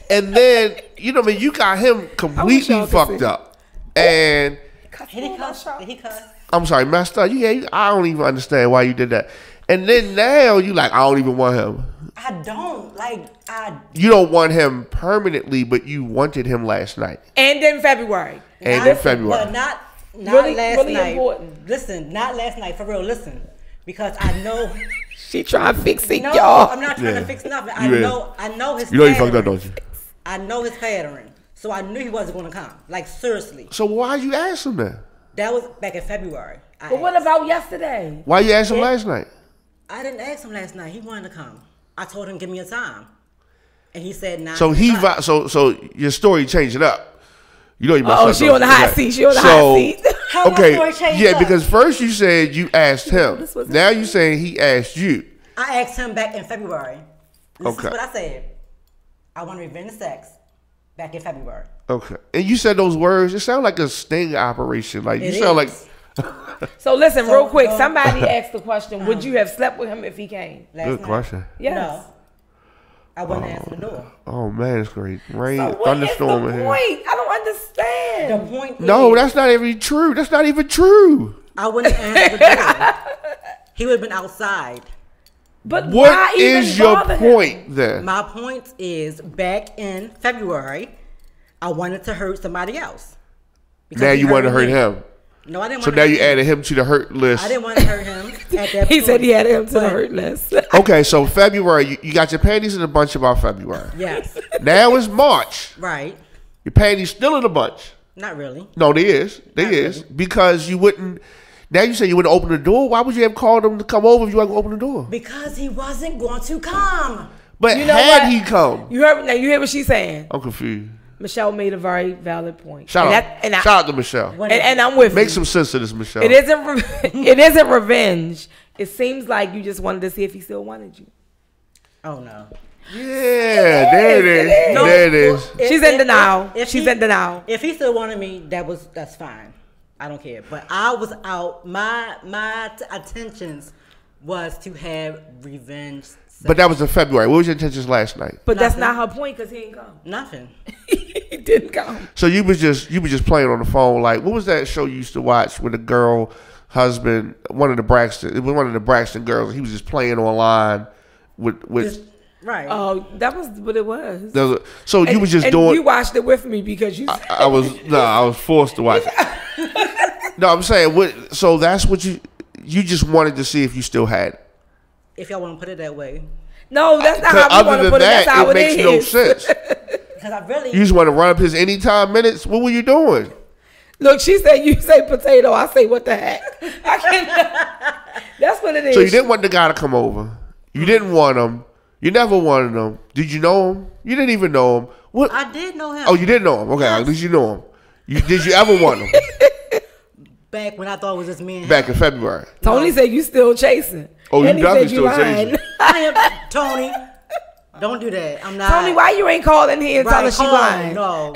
and then you got him completely fucked up, and he cussed. I'm sorry, messed up. I don't even understand why you did that. And then now you like, I don't even want him. I don't You don't want him permanently, but you wanted him last night, and in February, but not really, last really night. Important. Listen, not last night, for real. Listen, because I know she trying to fix it, no, y'all. I'm not trying to fix nothing. I know his. You know you fucked up, don't you? I know his pattern, so I knew he wasn't going to come. Like seriously. So why you ask him that? That was back in February. But what about yesterday? Why you ask him last night? I didn't ask him last night. He wanted to come. I told him, give me a time. And he said 9. So so your story changing up. You know you must. Oh, she on the hot seat. She on the hot seat. How my story changed up? Because first you said you asked him. Now you saying he asked you. I asked him back in February. This is Okay. what I said. I want revenge sex back in February. Okay. And you said those words. It sound like a sting operation. Like you It sound is. like. So listen, real quick. Somebody asked the question: would you have slept with him if he came? Good question. Yes. No. I wouldn't answer the door. Oh man, it's great. Rain, So what is the thunderstorm in point? here. I don't understand. The point No, is, that's not even true. That's not even true. I wouldn't answer the door. He would have been outside. But why What even is your bother him? point then? My point is, back in February, I wanted to hurt somebody else. Because Now he you want to hurt me. him. No, I didn't So want now to you hurt him. added him to the hurt list. I didn't want to hurt him at that point. He said he had him to the But- hurt list. Okay, so February, you got your panties in a bunch about February. Yes. Now it's March. Right. Your panties still in a bunch. Not really. No, they is. They Not is. really. Because you wouldn't. Now you say you wouldn't open the door. Why would you have called him to come over if you wasn't going to open the door? Because he wasn't going to come. But You know had what? he come, You heard now. You hear what she's saying? I'm confused. Michelle made a very valid point. Shout And out. that- and I- Shout out to Michelle. and I'm with Make you. some sense of this, Michelle. It isn't. It isn't revenge. It seems like you just wanted to see if he still wanted you. Oh, no. Yeah, there it is. No, There it is. She's in denial. if She's he- in denial. If he still wanted me, that's fine. I don't care. But I was out. My attentions was to have revenge sex. But that was in February. What was your intentions last night? But that's Nothing. not her point because he didn't come. Nothing. He didn't come. So you was just playing on the phone. Like, what was that show you used to watch with the girl husband, one of the Braxton girls? He was just playing online with. Right. Oh, that was what it was. So you was just and doing. You watched it with me because you. I was forced to watch it. No, I'm saying so that's what you just wanted to see if you still had it. If y'all want to put it that way. No, that's not how we Other want to than put it. That's that, how it makes is. no sense. Because I really. You just want to run up his anytime minutes. What were you doing? Look, she said you say potato. I say what the heck. I can't. That's what it is. So you didn't want the guy to come over. You didn't want him. You never wanted him. Did you know him? You didn't even know him. What? I did know him. Oh, you didn't know him. Okay, at least you know him. Did you ever want him? Back when I thought it was just me and him. Back in February. Tony said you still chasing. Oh, you And he definitely said you still lying. chasing. I am Tony. Don't do that. I'm not. Tony, why you ain't calling here and Right, telling her she call, lying? No.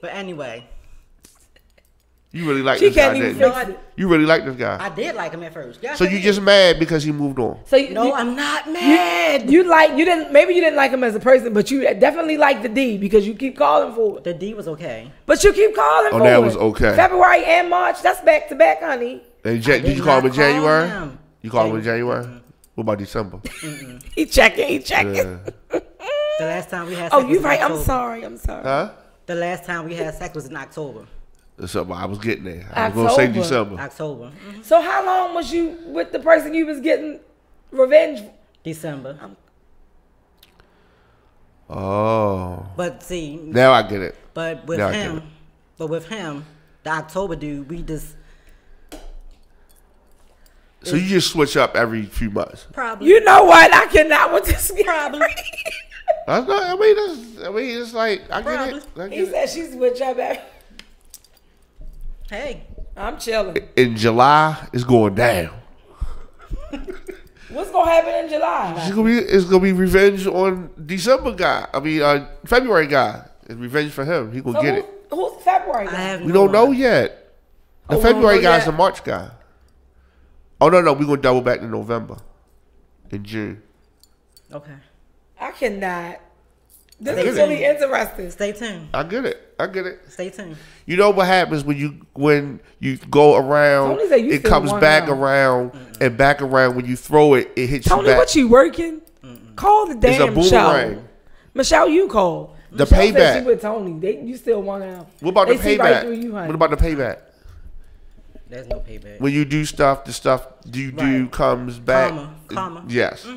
But anyway, You really like She this guy, can't even didn't fix you? it. You really like this guy. I did like him at first. Yes, So I you did. just mad because he moved on. So No, I'm not mad. you didn't like him as a person, but you definitely like the D because you keep calling for it. The D was okay. But you keep calling for it. that was okay. February and March, that's back to back, honey. And did did you call him in not call January? him. You called him in January? What about December? He checking. Yeah. The last time we had sex Oh, you was in right. I'm October. sorry. Huh? The last time we had sex was in October. So I was getting there. I was going to say October. December. October. So how long was you with the person you was getting revenge? December. Oh. But see, Now I get it. but with Now I get it. him, the October dude, we just So you just switch up every few months. probably. You know what? I cannot with this. Probably. That's not, it's like, I get it. I He get it. said she's with your back. Hey, I'm chilling. In July, it's going down. What's gonna happen in July? It's gonna be revenge on December guy. I mean, February guy. It's revenge for him. He gonna get it. Who's February? I guy? have. We don't know yet. The Oh, we don't February know guy's yet? the March guy. Oh no, we're gonna double back to November and June. Okay. I cannot. This get is it. really interesting. Stay tuned. I get it. Stay tuned. You know what happens when you go around, Tony said you it still comes want back him. around and back around. When you throw it, it hits Tony, you back. what you working? Call the It's a damn Michelle. boomerang. Michelle, you call. The Michelle said payback. she with Tony. You still want him. What about They the see payback? right through you, honey. What about the payback? There's no payback. When you do stuff, the stuff you do Right. comes back. Karma. Yes.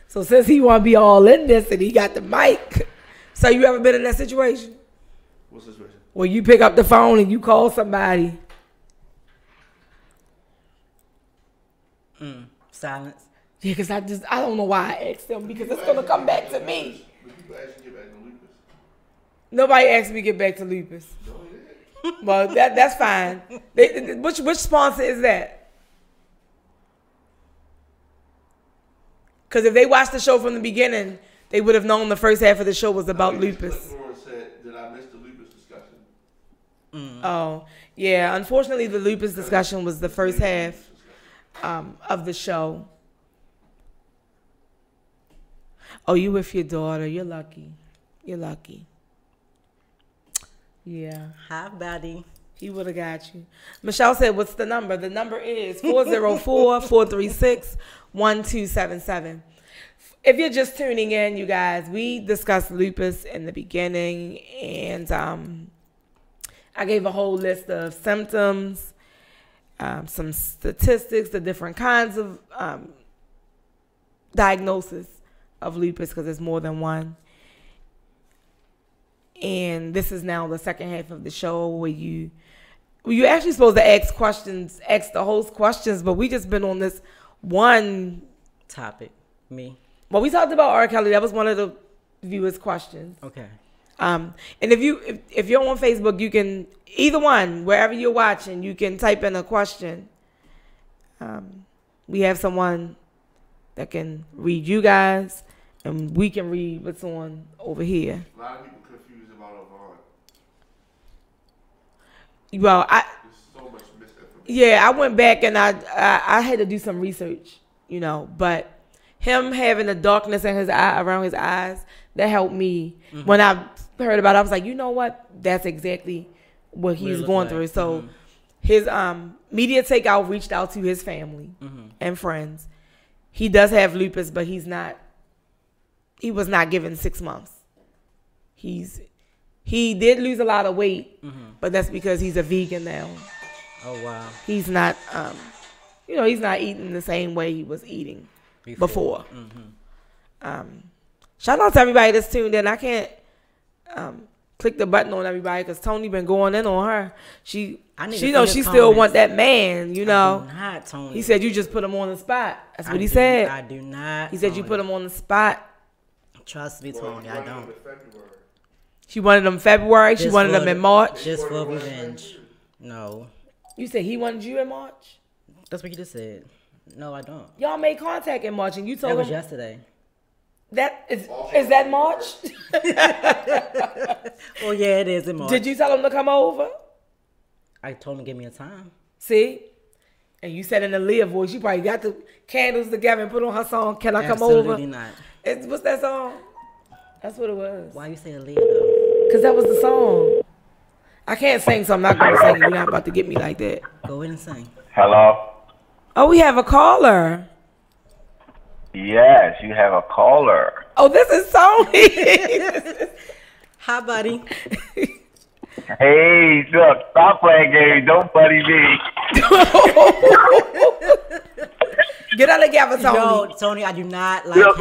So since he want to be all in this and he got the mic, so you ever been in that situation What's the situation? where you pick up the phone and you call somebody? Silence. Yeah, because I don't know why I asked him because it's gonna come back to me. people actually get back to Lupus? Nobody asked me to get back to Lupus. No, they didn't. Well, that's fine. Which sponsor is that? Because if they watched the show from the beginning, they would have known the first half of the show was about lupus. Said, did I miss the lupus discussion? Oh, yeah. Unfortunately, the lupus discussion was the first half of the show. Oh, you with your daughter. You're lucky. You're lucky. Yeah. Hi, buddy. He would have got you. Michelle said, what's the number? The number is 404-436-1277. If you're just tuning in, you guys, we discussed lupus in the beginning, and I gave a whole list of symptoms, some statistics, the different kinds of diagnosis of lupus, because there's more than one. And this is now the second half of the show where you're actually supposed to ask the host questions, but we just been on this one topic. Me. Well, we talked about R. Kelly. That was one of the viewers' questions. Okay. And if you're on Facebook, you can, either one, wherever you're watching, you can type in a question. We have someone that can read you guys, and we can read what's on over here. A lot of people confused about Avant. Well, There's so much misinformation. yeah, I went back and I had to do some research, but him having the darkness in his eye, around his eyes, that helped me. Mm-hmm. When I heard about it, I was like, you know what? That's exactly what he's going through. So his media takeout reached out to his family and friends. He does have lupus, but he was not given 6 months. He did lose a lot of weight, but that's because he's a vegan now. Oh, wow. He's not, he's not eating the same way he was eating before. Shout out to everybody that's tuned in. I can't click the button on everybody because Tony been going in on her. She knows she still want that man, I do not, Tony. He said you just put him on the spot. That's what he said. I do not. He said you put him on the spot. Trust me, Tony, I don't. She wanted him in February. She wanted him in March. Just for revenge. No. You said he wanted you in March? That's what you just said. No, I don't. Y'all made contact in March, and you told him. That was yesterday. That is that March? Well, yeah, it is in March. Did you tell him to come over? I told him to give me a time. See? And you said in the Leah voice, you probably got the candles together and put on her song, Can I Come Over? Absolutely not. What's that song? That's what it was. Why you say Leah, though? Because that was the song. I can't sing, so I'm not going to sing. You're not about to get me like that. Go ahead and sing. Hello? Oh, we have a caller. Yes, you have a caller. Oh, this is Tony. Hi, buddy. Hey, look, stop playing games. Don't buddy me. Get out together, Tony. Yo, Tony, I do not like Look.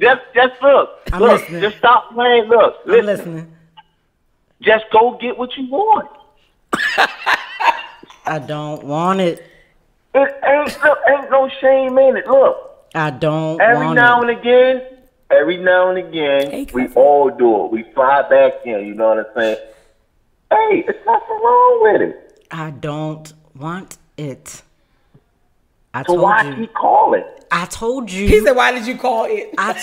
Just look. I'm look, listening. Just stop playing. Look, I'm listening. Just go get what you want. I don't want it. It ain't no shame in it. Look. I don't want Every now and again, we all do it. We fly back in, you know what I'm saying? Hey, it's nothing wrong with it. I don't want it. So why keep calling? I told you. He said, why did you call it? I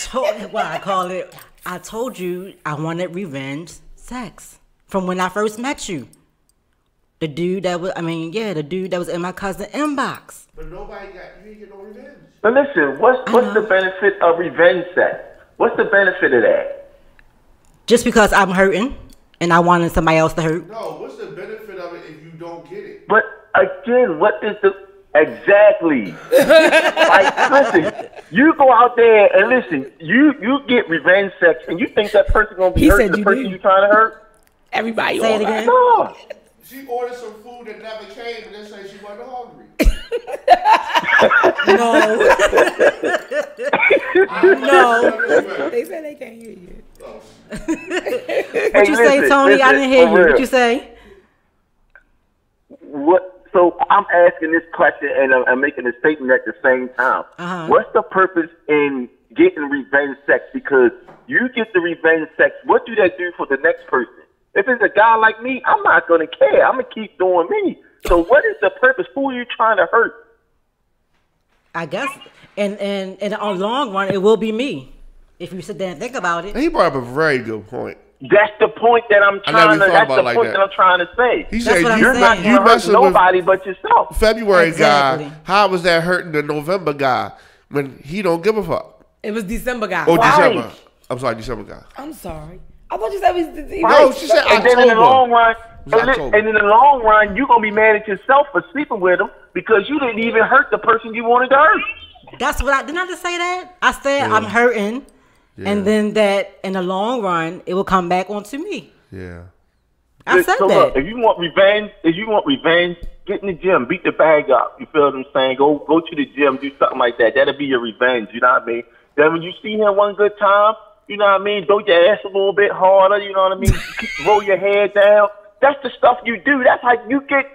told you I wanted revenge sex from when I first met you. The dude that was in my cousin's inbox. But you didn't get no revenge. But listen, what's the benefit of revenge sex? What's the benefit of that? Just because I'm hurting and I wanted somebody else to hurt. No, what's the benefit of it if you don't get it? But again, what is the exactly? Like, listen, you go out there and listen. You get revenge sex, and you think that person gonna be hurting the person you trying to hurt? Everybody, say it again. No. She ordered some food that never came, and then say she wasn't hungry. No. They said they can't hear you. What you say, Tony? I didn't hear you. What you say? What? So I'm asking this question and I'm making a statement at the same time. What's the purpose in getting revenge sex because you get the revenge sex. What do that do for the next person? If it's a guy like me, I'm not going to care. I'm going to keep doing me. So what is the purpose? Who are you trying to hurt? I guess, and in the long run, it will be me. If you sit there and think about it. And he brought up a very good point. That's the point that I'm trying to. That's the point that I'm trying to say. He said you're not going to hurt nobody but yourself. February guy. How was that hurting the November guy when he don't give a fuck? It was December guy. Oh, December. I'm sorry, December guy. I'm sorry. I thought you said it was. No, she said October. And then in the long run, and in the long run, you're gonna be mad at yourself for sleeping with him because you didn't even hurt the person you wanted to hurt. That's what didn't I just say that? I said I'm hurting. Yeah. And then that in the long run, it will come back onto me. Yeah. I said so that. Look, if you want revenge, get in the gym, beat the bag up. You feel what I'm saying? Go to the gym, do something like that. That'll be your revenge. You know what I mean? Then when you see him one good time, you know what I mean? Throw your ass a little bit harder. You know what I mean? Roll your head down. That's the stuff you do. That's how you get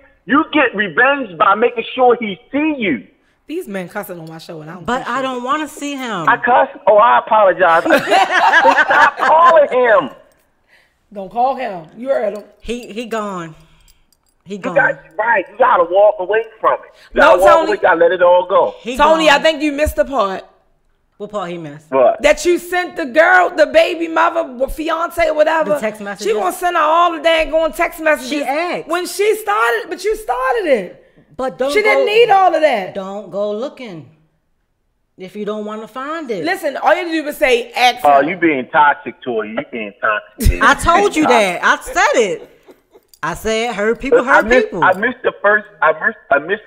revenge by making sure he see you. These men cussing on my show, and I don't want to see him. I cuss? Oh, I apologize. Stop calling him. Don't call him. You heard him. He gone. He gone. You gotta walk away from it. Tony. You gotta let it all go. Tony, I think you missed the part. What part he missed? What? That you sent the girl, the baby mother, fiance, or whatever. The text messages. She gonna send her all the daggone text messages. She asked. When she started, but you started it. But she didn't need all of that. Don't go looking if you don't want to find it. Listen, all you have to do is say, ask Oh, her. you being toxic, Toy. You being toxic. I told you that. I said it. I said hurt people hurt people. I missed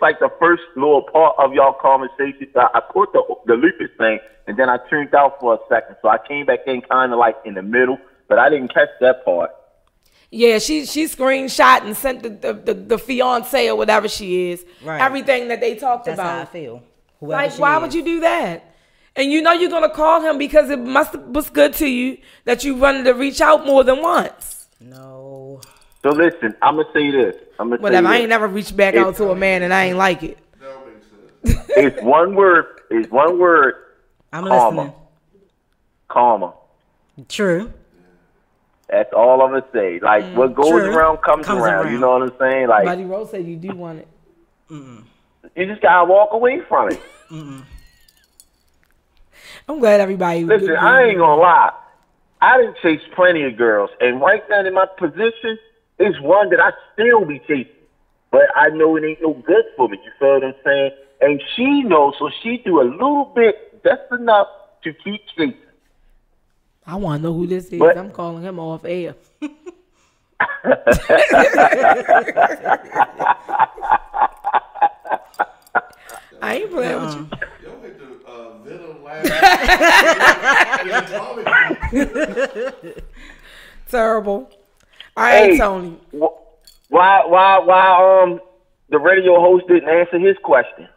like the first little part of y'all conversation. I caught the Lupus thing, and then I tuned out for a second. So I came back in kind of like in the middle, but I didn't catch that part. Yeah, she screenshot and sent the fiance or whatever she is. Right. Everything that they talked That's about. How I feel. Like, why would you do that? And you know you're gonna call him because it was good to you that you wanted to reach out more than once. No. So listen, I'm gonna say this. Whatever. I ain't never reached back out to a man and I ain't like it. It's one word. It's one word. I'm listening. Karma. True. That's all I'm gonna say. Like what goes around comes around. You know what I'm saying? Like Buddy Rose said you do want it. You just gotta walk away from it. I'm glad everybody. Listen, I ain't gonna lie. I didn't chase plenty of girls, and right now in my position is one that I still be chasing. But I know it ain't no good for me. You feel what I'm saying? And she knows, so she do a little bit, just enough to keep chasing. I want to know who this is. I'm calling him off air. I ain't playing with you. Y'all hit the villain laugh. Terrible. All right, hey, Tony. Why the radio host didn't answer his question?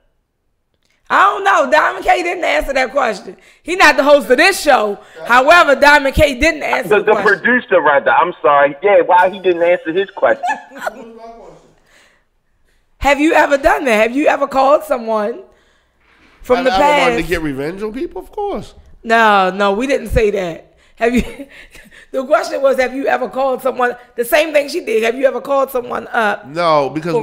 I don't know. Diamond K didn't answer that question. He's not the host of this show. However, Diamond K didn't answer the question. The producer, rather. I'm sorry. Yeah, why he didn't answer his question? Have you ever done that? Have you ever called someone from the past? Wanted to get revenge on people? Of course. No, we didn't say that. Have you? The question was, have you ever called someone the same thing she did? Have you ever called someone up? No, because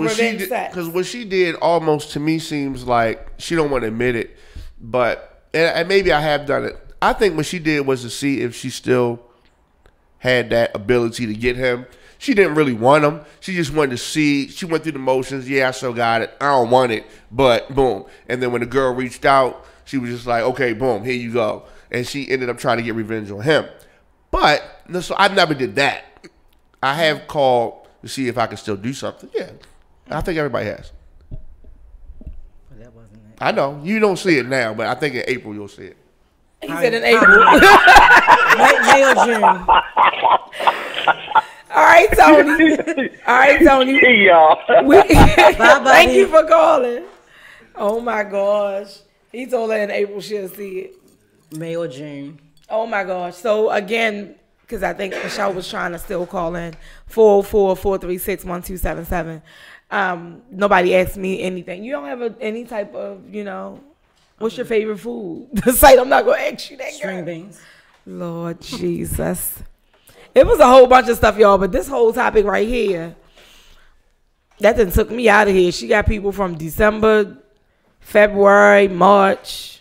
what she did almost to me seems like she don't want to admit it, but and maybe I have done it. I think what she did was to see if she still had that ability to get him. She didn't really want him. She just wanted to see. She went through the motions. Yeah, I still got it. I don't want it, but boom. And then when the girl reached out, she was just like, okay, boom, here you go. And she ended up trying to get revenge on him. But so I never did that. I have called to see if I can still do something. Yeah, I think everybody has. But that wasn't it. I know you don't see it now, but I think in April you'll see it. He said in April. May or June. All right, Tony. All right, Tony. Hey, y'all. Thank you for calling. Oh my gosh, he told her in April she'll see it. May or June. Oh my gosh. So again, because I think Michelle was trying to still call in 404-436-1277. Nobody asked me anything. You don't have any type of, What's your favorite food? The site, I'm not going to ask you that. String beans. Lord Jesus. It was a whole bunch of stuff, y'all, but this whole topic right here, that done took me out of here. She got people from December, February, March.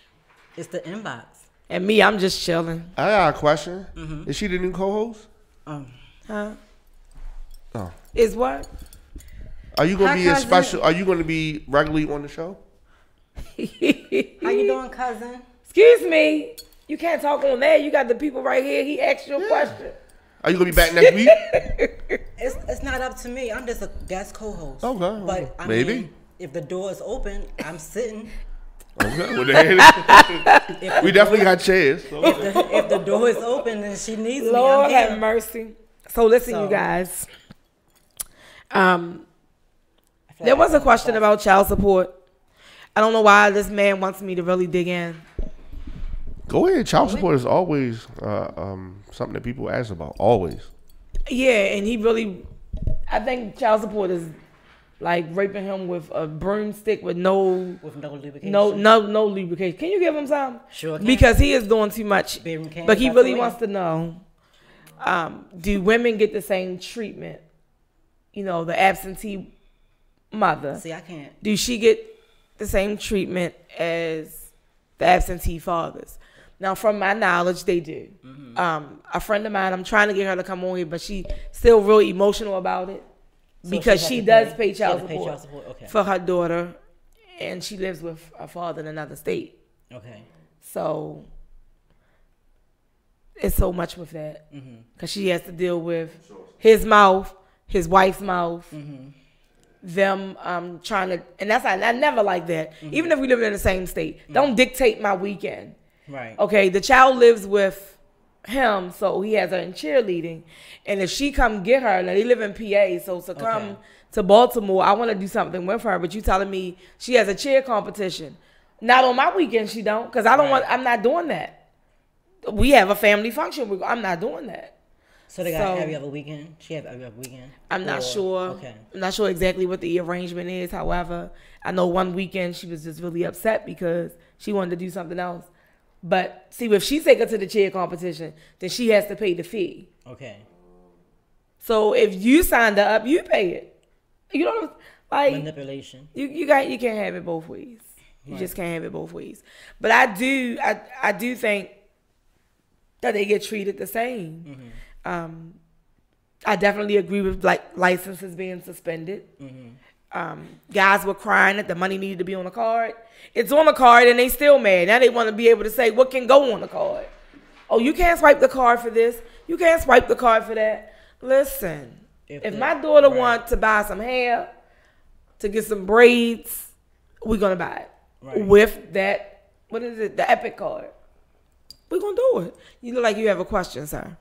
It's the inbox. And me, I'm just chilling. I got a question. Is she the new co-host? Huh? Oh. Is what? Are you gonna be a special? Are you gonna be regularly on the show? How you doing, cousin? Excuse me. You can't talk on there. You got the people right here. He asked you a question. Are you gonna be back next week? It's not up to me. I'm just a guest co-host. Okay. But I mean, if the door is open, I'm sitting. Okay. Well, we definitely got chairs. So. If the door is open and she needs Lord me, I'm have mercy. So listen, you guys. There was a question about child support. I don't know why this man wants me to really dig in. Go ahead. Child support is always something that people ask about. Always. Yeah, and he really, I think child support is like raping him with a broomstick with no lubrication. No lubrication. Can you give him some? Sure. Because he is doing too much. But he really wants to know, do women get the same treatment? You know, the absentee mother. See, I can't. Do she get the same treatment as the absentee fathers? Now, from my knowledge, they do. A friend of mine, I'm trying to get her to come on here, but she's still really emotional about it because she does pay child support for her daughter, and she lives with her father in another state. Okay. So it's so much with that because she has to deal with his mouth, his wife's mouth, them trying to, and that's I never like that. Even if we live in the same state, don't dictate my weekend. Right. Okay, the child lives with him, so he has her in cheerleading. And if she come get her, now they live in PA, so to come to Baltimore, I want to do something with her, but you telling me she has a cheer competition. Not on my weekend, she don't, because I don't want, I'm not doing that. We have a family function. I'm not doing that. So they got every other weekend? She has every other weekend? I'm not sure. Okay. I'm not sure exactly what the arrangement is. However, I know one weekend she was just really upset because she wanted to do something else. But see, if she take her to the cheer competition, then she has to pay the fee. Okay. So if you signed her up, you pay it. You know, like manipulation. You can't have it both ways. You just can't have it both ways. But I do think that they get treated the same. I definitely agree with like licenses being suspended. Guys were crying that the money needed to be on the card. It's on the card and they still mad. Now they want to be able to say what can go on the card. Oh, you can't swipe the card for this. You can't swipe the card for that. Listen, if my daughter wants to buy some hair, to get some braids, we're going to buy it. With that, what is it, the Epic card. We're going to do it. You look like you have a question, sir.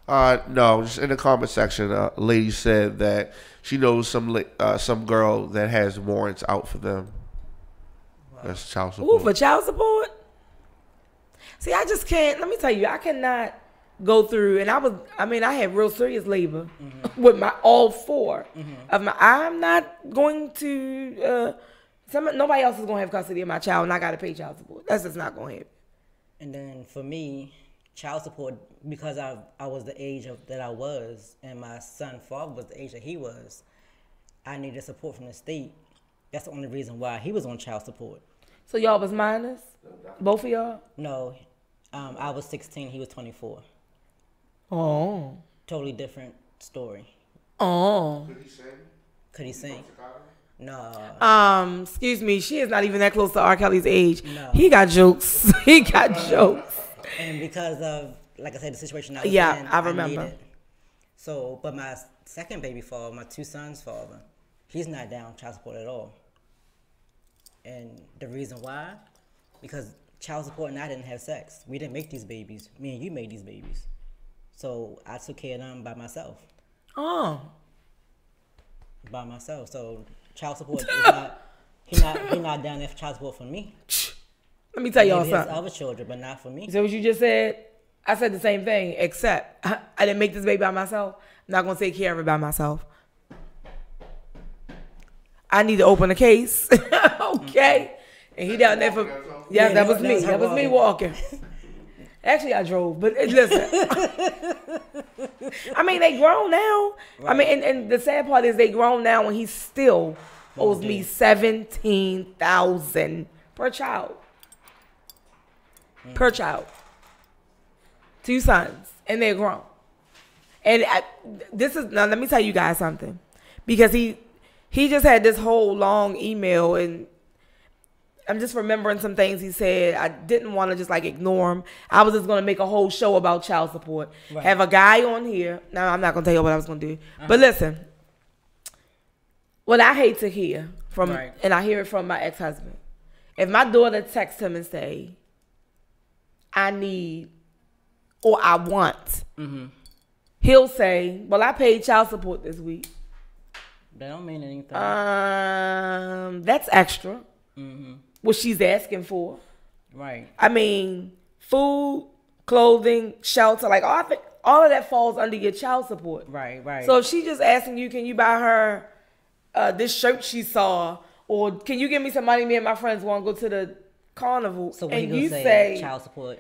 No, just in the comment section, a lady said that she knows some girl that has warrants out for them. That's child support. Ooh, for child support? See, I just can't. Let me tell you, I cannot go through. And I had real serious labor with all four of my. I'm not going to. Nobody else is going to have custody of my child, and I got to pay child support. That's just not going to happen. And then for me, child support, because I was the age that I was, and my son father was the age that he was, I needed support from the state. That's the only reason why he was on child support. So y'all was minors? Both of y'all? No. I was 16, he was 24. Oh. Totally different story. Oh. Could he sing? No. Excuse me, she is not even that close to R. Kelly's age. No. He got jokes. He got jokes. And because of, like I said, the situation I was in, I remember. So, but my second baby father, my two sons' father, he's not down child support at all. And the reason why, because child support and I didn't have sex. We didn't make these babies. Me and you made these babies. So I took care of them by myself. Oh. By myself. So child support is not, he not down there for child support for me. Let me tell y'all something. His other children, but not for me. So what you just said, I said the same thing, except I didn't make this baby by myself. I'm not going to take care of it by myself. I need to open a case. Okay. And he down there for, Yeah, that was me. That was me walking. Actually, I drove, but listen. I mean, they grown now. Right. I mean, and the sad part is they grown now, and he still owes me $17,000 per child. Per child. 2 sons, and they're grown. And now let me tell you guys something, because he just had this whole long email, and I'm just remembering some things he said. I didn't want to just like ignore him. I was just going to make a whole show about child support. Right. Have a guy on here. Now, I'm not going to tell you what I was going to do. But listen, what I hate to hear from, and I hear it from my ex-husband. If my daughter texts him and say, I need or I want, he'll say, well, I paid child support this week. That don't mean anything. That's extra. What she's asking for. Right. I mean, food, clothing, shelter, like all of that falls under your child support. Right, right. So if she's just asking you, can you buy her this shirt she saw, or can you give me some money? Me and my friends want to go to the carnival. So when you say child support,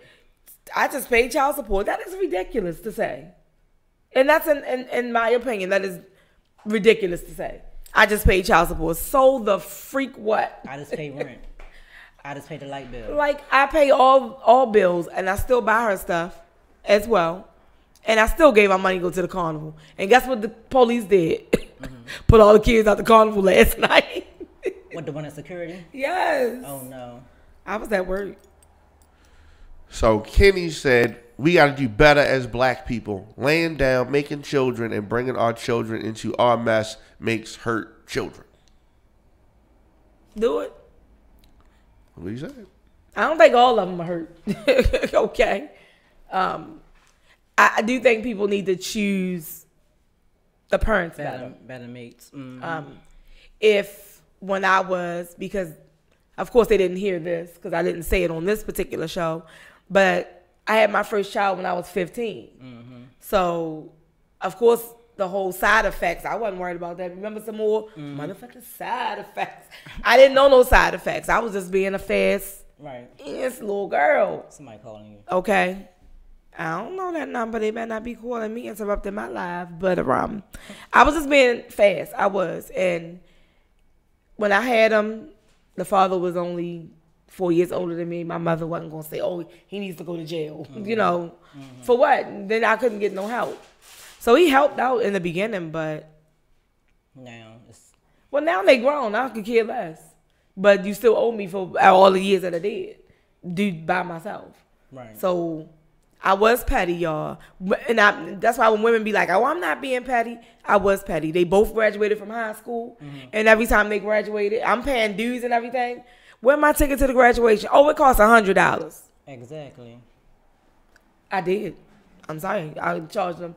I just paid child support. That is ridiculous to say, and that's in my opinion, that is ridiculous to say. I just paid child support. So the freak what? I just pay rent. I just pay the light bill. Like, I pay all bills, and I still buy her stuff as well. And I still gave her money to go to the carnival. And guess what the police did? Put all the kids out the carnival last night. What, the one at security? Yes. Oh, no. I was at work. So Kenny said, we got to do better as black people. Laying down, making children, and bringing our children into our mess makes hurt children. Do it. What you said? I don't think all of them are hurt. Okay. I do think people need to choose the parents better mates. If when I was, because of course they didn't hear this because I didn't say it on this particular show, but I had my first child when I was 15. So of course the whole side effects, I wasn't worried about that. Remember some more motherfucking side effects. I didn't know no side effects. I was just being a fast, little girl. Somebody calling you. Okay. I don't know that number. They better not be calling me, interrupting my life. But I was just being fast. I was. And when I had him, the father was only 4 years older than me. My mother wasn't going to say, oh, he needs to go to jail. You know, for what? Then I couldn't get no help. So he helped out in the beginning, but now they grown. I could care less. But you still owe me for all the years that I did do by myself. Right. So I was petty, y'all. And that's why when women be like, oh, I'm not being petty, I was petty. They both graduated from high school. And every time they graduated, I'm paying dues and everything. Where's my ticket to the graduation? Oh, it costs $100. Exactly. I did. I'm sorry. I charged them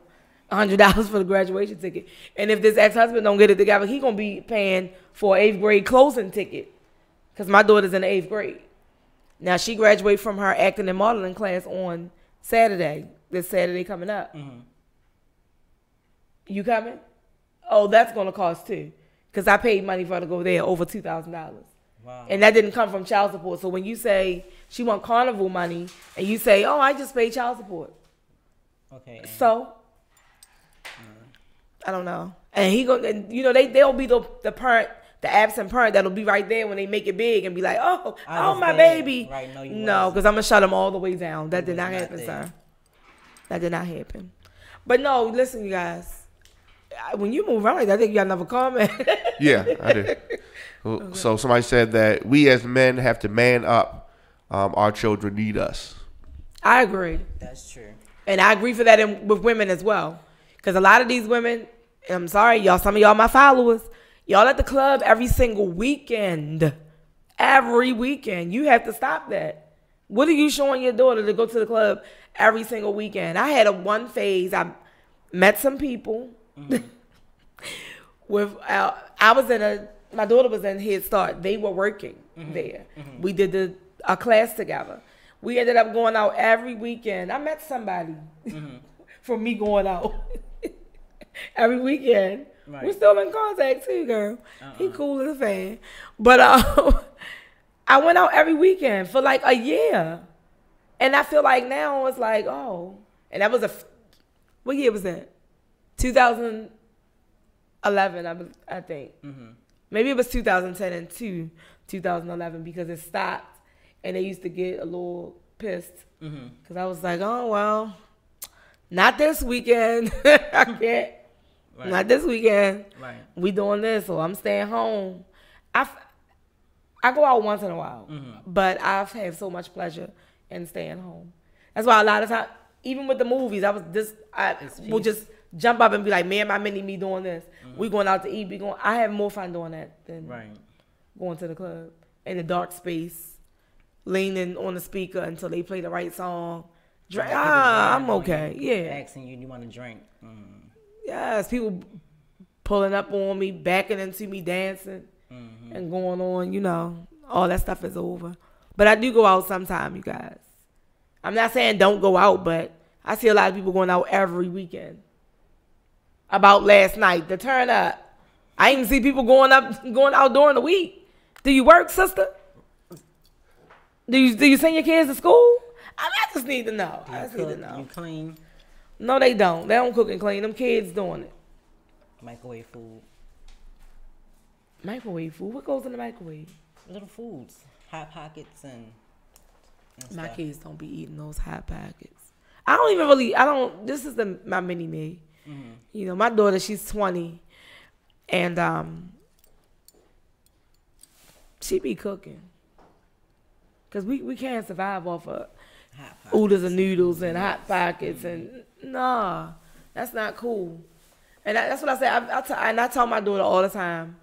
$100 for the graduation ticket. And if this ex-husband don't get it together, he going to be paying for an 8th grade closing ticket. Because my daughter's in the 8th grade. Now, she graduated from her acting and modeling class on Saturday. This Saturday coming up. You coming? Oh, that's going to cost too. Because I paid money for her to go there, over $2,000. Wow. And that didn't come from child support. So when you say she want carnival money, and you say, oh, I just paid child support. Okay. So I don't know. And he go, you know, they'll be the parent, the absent parent that'll be right there when they make it big and be like, oh my baby. Right, no, because I'm gonna shut them all the way down. That did not happen, sir. That did not happen. But no, listen, you guys. When you move around like that, I think you got another comment. Yeah, I did. Okay. So somebody said that we as men have to man up. Our children need us. I agree. That's true. And I agree for that with women as well. Because a lot of these women, I'm sorry, y'all, some of y'all my followers, y'all at the club every single weekend. Every weekend. You have to stop that. What are you showing your daughter to go to the club every single weekend? I had one phase. I met some people. My daughter was in Head Start. They were working there. We did a class together. We ended up going out every weekend. I met somebody from me going out every weekend. Right. We're still in contact too, girl. He cool as a fan. But I went out every weekend for like a year. And I feel like now it's like, oh. And that was what year was that? 2011, I think. Mm-hmm. Maybe it was 2010 and 2011 because it stopped. And they used to get a little pissed. Because I was like, oh, well, not this weekend. I can't. Right. Not this weekend. Right. We doing this, so I'm staying home. I go out once in a while, but I've had so much pleasure in staying home. That's why a lot of times, even with the movies, I will just jump up and be like, me and my mini me doing this. We going out to eat. I have more fun doing that than going to the club in the dark space, leaning on the speaker until they play the right song. I'm okay. Yeah. Asking you want to drink. Yes, people pulling up on me, backing into me, dancing, and going on, all that stuff is over. But I do go out sometime, you guys. I'm not saying don't go out, but I see a lot of people going out every weekend. About last night, the turn up. I even see people going out during the week. Do you work, sister? Do you send your kids to school? I just need to know. You clean? No, they don't. They don't cook and clean. Them kids doing it. Microwave food. Microwave food? What goes in the microwave? Little foods. Hot Pockets and my stuff. kids don't be eating those Hot Pockets. This is my mini me. My daughter, she's 20. And she be cooking. Because we can't survive off of oodles and noodles and Hot Pockets. And nah, that's not cool. And that's what I say. I tell my daughter all the time,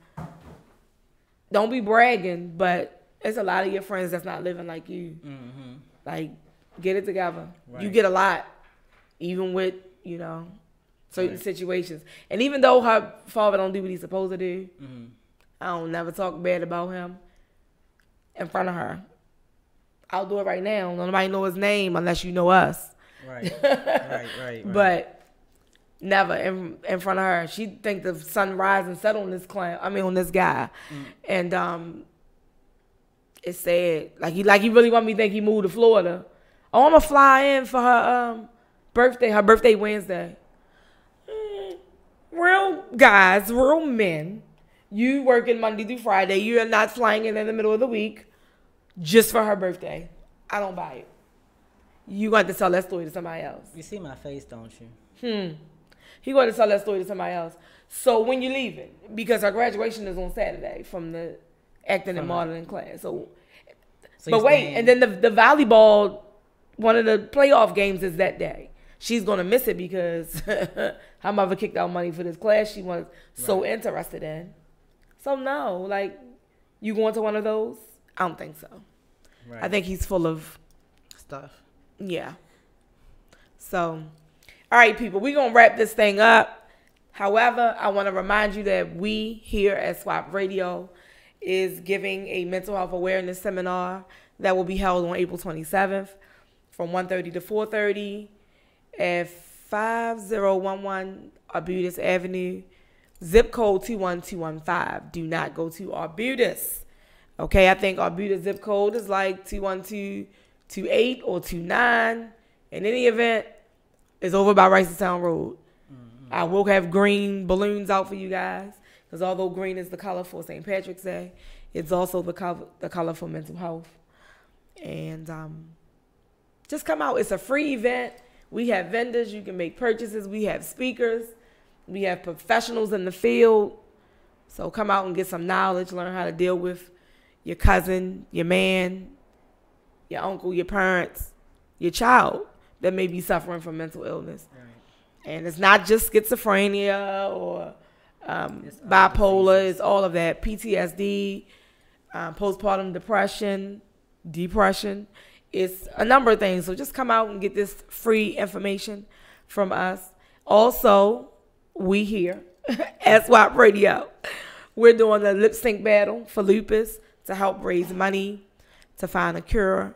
don't be bragging, but it's a lot of your friends that's not living like you. Like, get it together. Right. You get a lot, even with, certain situations. And even though her father don't do what he's supposed to do, I don't never talk bad about him in front of her. I'll do it right now. Nobody know his name unless you know us. Right. But never in front of her. She think the sun rise and set on this on this guy. And it's sad. Like he really want me to think he moved to Florida. Oh, I'm gonna fly in for her birthday. Her birthday Wednesday. Real guys, real men. You working Monday through Friday. You are not flying in the middle of the week. Just for her birthday. I don't buy it. You got to tell that story to somebody else. You see my face, don't you? He got to tell that story to somebody else. So when you leaving, because her graduation is on Saturday from the acting and modeling class. But wait, and then the volleyball, one of the playoff games is that day. She's gonna miss it because her mother kicked out money for this class she was so interested in. So no, like, you going to one of those? I don't think so. Right. I think he's full of stuff. Yeah. So, all right, people, we're going to wrap this thing up. However, I want to remind you that we here at S.W.A.P Radio is giving a mental health awareness seminar that will be held on April 27th from 1:30 to 4:30 at 5011 Arbutus Avenue, zip code 21215. Do not go to Arbutus. Okay, I think Arbutus zip code is like 21228 or 29. In any event, it's over by Ricerstown Road. I will have green balloons out for you guys, because although green is the color for St. Patrick's Day, it's also the color for mental health. And just come out. It's a free event. We have vendors. You can make purchases. We have speakers. We have professionals in the field. So come out and get some knowledge. Learn how to deal with your cousin, your man, your uncle, your parents, your child that may be suffering from mental illness. Right. And it's not just schizophrenia or bipolar. It's all of that. PTSD, postpartum depression. It's a number of things. So just come out and get this free information from us. Also, we here at S.W.A.P Radio, we're doing a lip sync battle for lupus to help raise money to find a cure.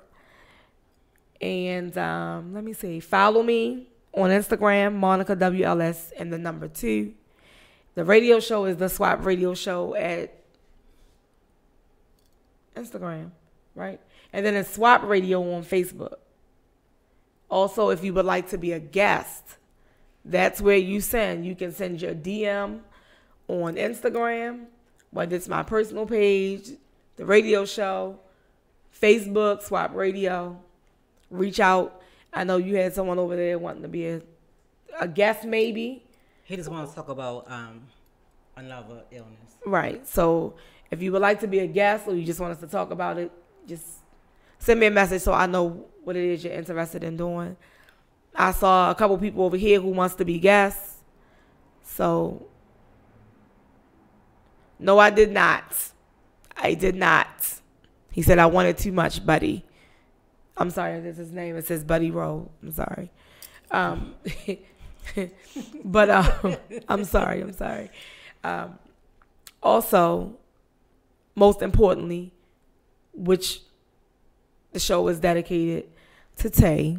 And let me see. Follow me on Instagram, Monica WLS, and the number 2. The radio show is the S.W.A.P Radio Show at Instagram. right? And then it's S.W.A.P Radio on Facebook. Also, if you would like to be a guest, that's where you send. You can send your DM on Instagram, whether it's my personal page, the radio show, Facebook, S.W.A.P Radio. Reach out. I know you had someone over there wanting to be a guest, maybe. He just wants to talk about another illness. Right. So if you would like to be a guest or you just want us to talk about it, just send me a message so I know what it is you're interested in doing. I saw a couple people over here who wants to be guests. So, no, I did not. I did not. He said I wanted too much, Buddy. I'm sorry, that's his name. It says Buddy Roll. I'm sorry. But I'm sorry. Also, most importantly, which the show is dedicated to Tay,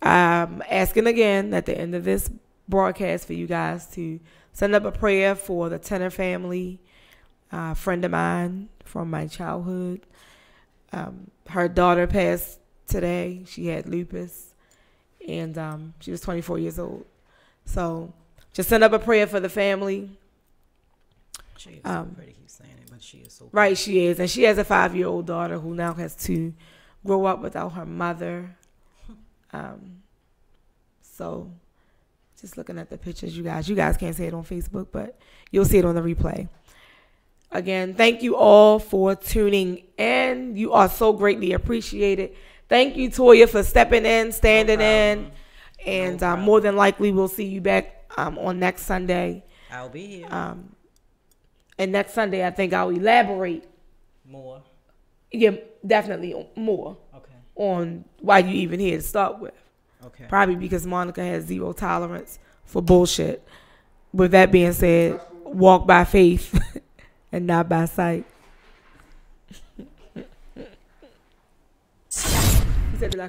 I'm asking again at the end of this broadcast for you guys to send up a prayer for the Tenor family, a friend of mine from my childhood. Her daughter passed today. She had lupus, and she was 24 years old. So just send up a prayer for the family. She is so pretty, he's saying it, but she is so pretty. Right, she is. And she has a 5-year-old daughter who now has to grow up without her mother. So just looking at the pictures, you guys can't see it on Facebook, but you'll see it on the replay. Again, thank you all for tuning in. You are so greatly appreciated. Thank you, Toya, for stepping in, standing in. And more than likely, we'll see you back on next Sunday. I'll be here. And next Sunday, I think I'll elaborate. More? Yeah, definitely more. Okay. On why you even here to start with. Okay. Probably because Monica has zero tolerance for bullshit. With that being said, walk by faith and not by sight. He said, did I